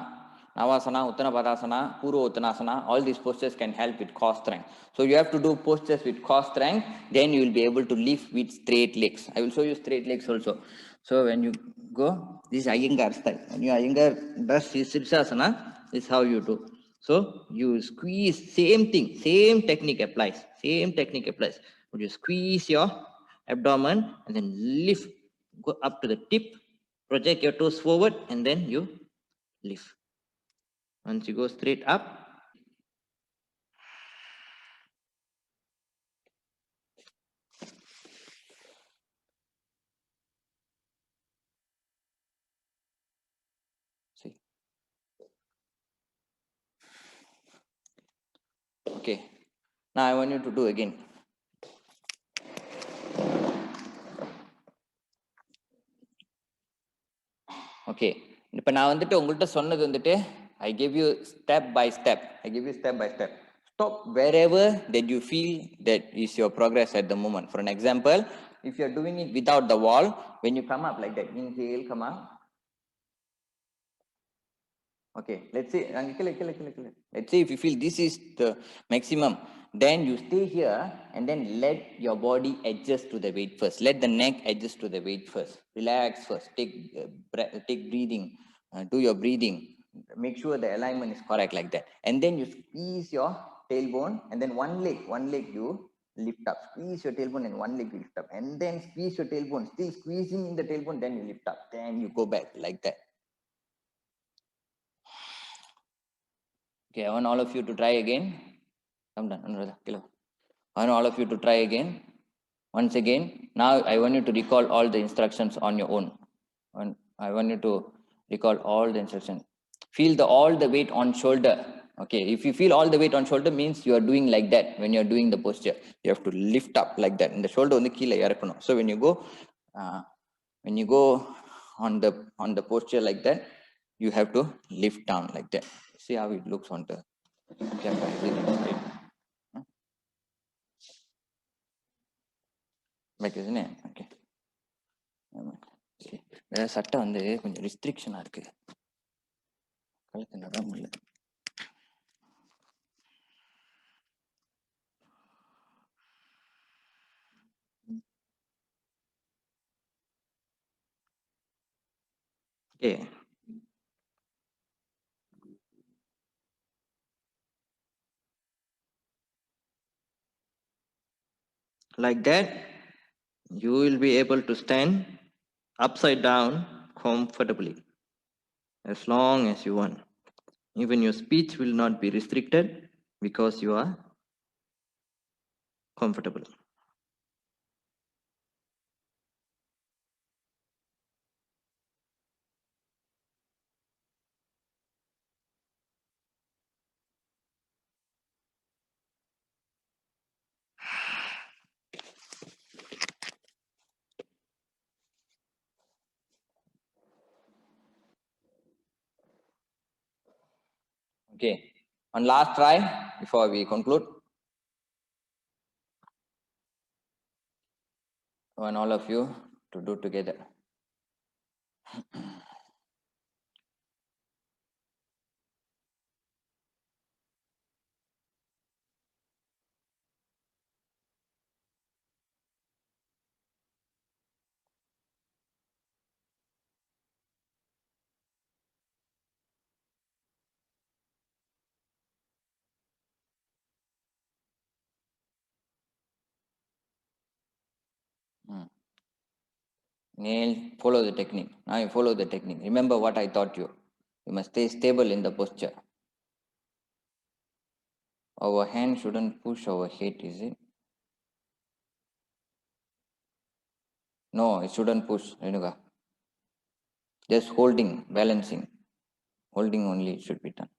Navasana, Uttana Padasana, Purva Uttanasana. All these postures can help with core strength. So you have to do postures with core strength, then you will be able to lift with straight legs. I will show you straight legs also. So when you go, this is Iyengar style. When you Iyengar does Sirsasana, this is how you do. So you squeeze, same thing, same technique applies. But you squeeze your abdomen and then lift, go up to the tip, project your toes forward, and then you lift. Once you go straight up, Now I want you to do again. Okay. இப்போ நான் வந்துட்டு உங்கள்கிட்ட சொன்னது வந்துட்டு I give you step by step. I give you step by step. Stop wherever that you feel that is your progress at the moment. For an example, if you're doing it without the wall, when you come up like that, inhale, come up. Okay, let's say if you feel this is the maximum, then you stay here and then let your body adjust to the weight first. Let the neck adjust to the weight first. Relax first. Take breathing. Do your breathing. Make sure the alignment is correct like that. And then you squeeze your tailbone, and then one leg you lift up. Squeeze your tailbone and one leg you lift up. And then squeeze your tailbone. Still squeezing in the tailbone, then you lift up. Then you go back like that. Okay, I want all of you to try again. Come down, Anuradha. I want all of you to try again. Once again, now I want you to recall all the instructions on your own. I want you to recall all the instructions. Feel all the weight on shoulder. Okay, if you feel all the weight on shoulder, means you are doing like that when you are doing the posture. You have to lift up like that. And the shoulder on the keel. So when you go on the posture like that, you have to lift down like that. See how it looks on the camera. Like, isn't it? Okay. சட்டை வந்து கொஞ்சம் ரெஸ்ட்ரிக்ஷனா இருக்கு. கழுத்து நகம் இல்லை. Okay. Like that, you will be able to stand upside down comfortably as long as you want. Even your speech will not be restricted because you are comfortable. Okay. One last try before we conclude. I want all of you to do together. Nail, follow the technique. Now you follow the technique. Remember what I taught you. You must stay stable in the posture. Our hand shouldn't push our head, is it? No, it shouldn't push, Renuga. Just holding, balancing. Holding only should be done.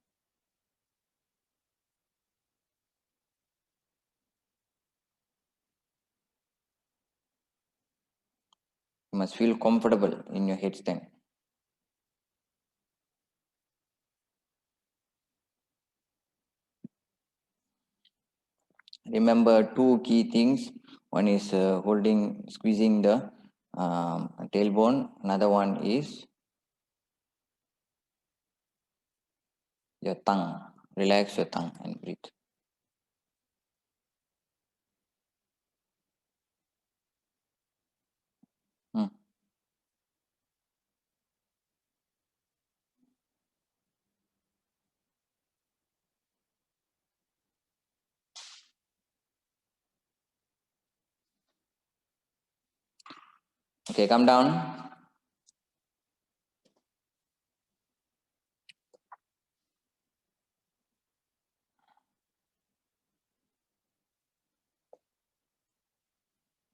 You must feel comfortable in your headstand. Remember two key things. One is squeezing the tailbone. Another one is your tongue. Relax your tongue and breathe. Okay, come down.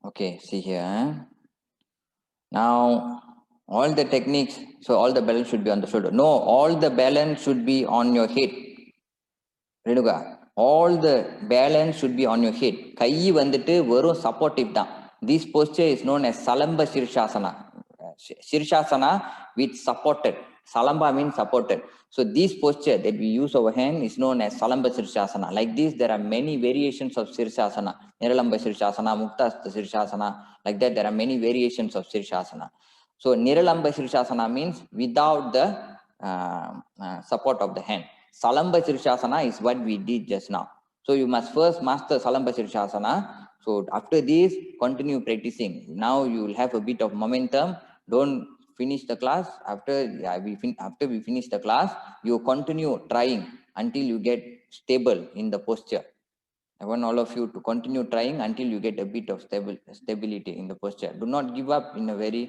Okay, see here. Now, all the techniques, so all the balance should be on the shoulder. No, all the balance should be on your head. Renuga, all the balance should be on your head. கை வந்துட்டு வெறும் supportive தான். This posture is known as Salamba Shirshasana. Shirshasana with supported. Salamba means supported. So this posture that we use our hand is known as Salamba Shirshasana. Like this, there are many variations of Shirshasana. Niralamba Shirshasana, Muktasta Shirshasana. Like that, there are many variations of Shirshasana. So Niralamba Shirshasana means without the support of the hand. Salamba Shirshasana is what we did just now. So you must first master Salamba Shirshasana. So after this, continue practicing. Now you will have a bit of momentum. Don't finish the class. After we finish the class, you continue trying until you get stable in the posture. I want all of you to continue trying until you get a bit of stability in the posture. Do not give up in a very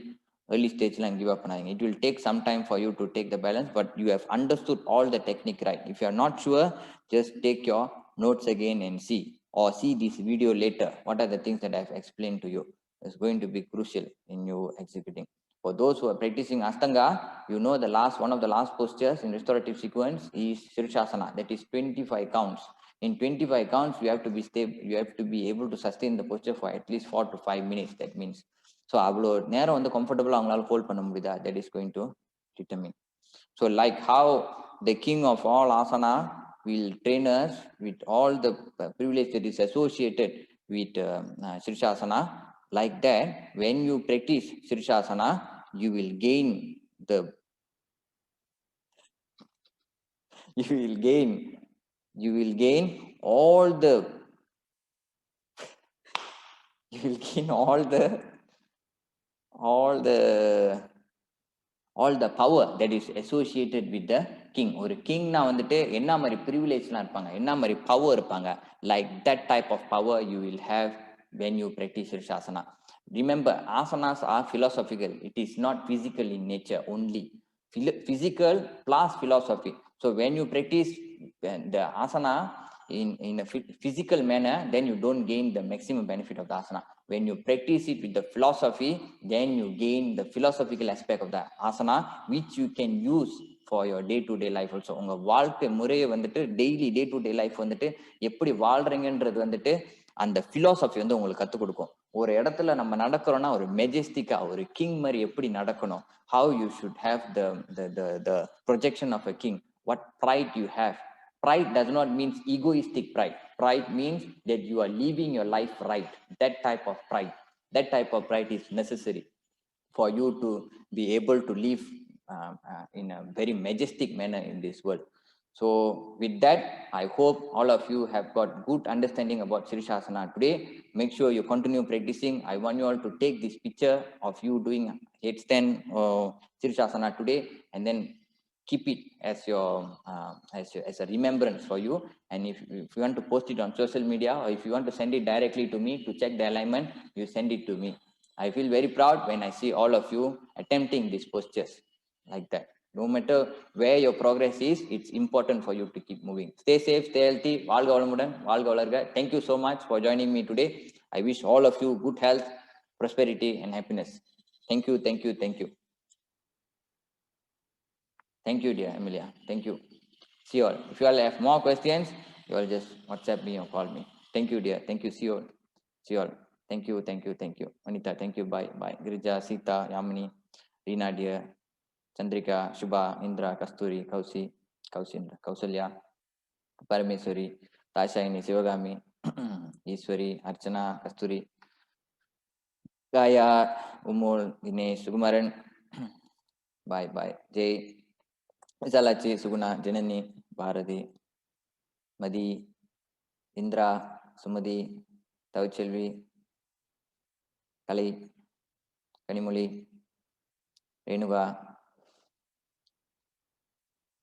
early stage and give up. It will take some time for you to take the balance, but you have understood all the technique right. If you are not sure, just take your notes again and see, or see this video later. What are the things that I have explained to you? It's going to be crucial in you executing. For those who are practicing Ashtanga, you know the one of the last postures in restorative sequence is Shirshasana. That is 25 counts. In 25 counts, you have to be stable. You have to be able to sustain the posture for at least 4 to 5 minutes. That means, so அவ்வளோ நேரம் வந்து comfortable அவங்களால hold பண்ண முடியுதா? That is going to determine. So like how the king of all asana will train us with all the privilege that is associated with Shirshasana, like that, when you practice Shirshasana, you will gain all the power that is associated with the king. ஒரு கிங்னா வந்துட்டு என்ன மாதிரி ப்ரிவிலேஜ்லாம் இருப்பாங்க, என்ன மாதிரி power இருப்பாங்க, like that type of power you will have when you practice Shirshasana. Remember, asanas are philosophical. It is not physical in nature only. Physical plus philosophy. So when you practice the asana in a physical manner, then you don't gain the maximum benefit of the asana. When you practice it with the philosophy, then you gain the philosophical aspect of the asana, which you can use for your day-to-day life also. உங்க வாழ்க்கை முறையை வந்துட்டு daily day-to-day life வந்துட்டு எப்படி வாழ்றீங்கன்றது வந்துட்டு அந்த philosophy வந்து உங்களுக்கு கற்றுக் கொடுக்கும். ஒரு இடத்துல நம்ம நடக்கிறோம்னா ஒரு மெஜஸ்டிக்கா ஒரு கிங் மாதிரி எப்படி நடக்கணும், how you should have the projection of a king, what pride you have. Pride does not mean egoistic pride. Pride means that you are living your life right. That type of pride is necessary for you to be able to live in a very majestic manner in this world. So with that, I hope all of you have got good understanding about Shirshasana today. Make sure you continue practicing. I want you all to take this picture of you doing headstand Shirshasana today, and then keep it as your as a remembrance for you. And if you want to post it on social media, or if you want to send it directly to me to check the alignment, you send it to me. I feel very proud when I see all of you attempting these postures like that. No matter where your progress is, it's important for you to keep moving. Stay safe, stay healthy. வாழ்க வளமுடன், வாழ்க வளர்க. Thank you so much for joining me today. I wish all of you good health, prosperity, and happiness. Thank you, thank you, thank you. Thank you, dear Amelia. Thank you. See you all. If you all have more questions, you all just WhatsApp me or call me. Thank you, dear. Thank you. See you all. See you all. Thank you, thank you, thank you. Anita, thank you. Bye, bye. Girija, Sita, Yamini, Reena, dear. Chandrika, Shubha, Indra, Kasturi, Kausindra, Kausalya, Parameswari, Tashaini, Sivagami, Iswari, Archana, Kasturi, Gaya, Umul, Dinesh, Sukumaran. Bye, bye. Jay, Visalachi, Suguna, Janani, Bharati, Madi, Indra, Sumadi, Tauchelvi, Kali, Kanimuli, Renuga,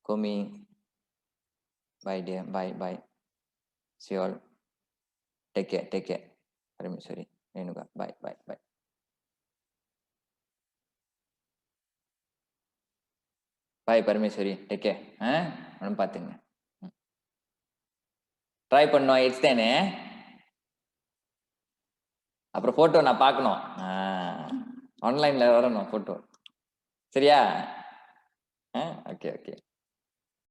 Komi. Bye, dear. Bye, bye. See you all. Take care, take care. Parameswari, Renuga. Bye, bye, bye. Bye, Parameswari. Take care. ஒன்றும் பார்த்துங்க. Try பண்ணோம் எடுத்தேனே, அப்புறம் photo நான் பார்க்கணும், ஆன்லைனில் வரணும் photo. சரியா? Okay okay.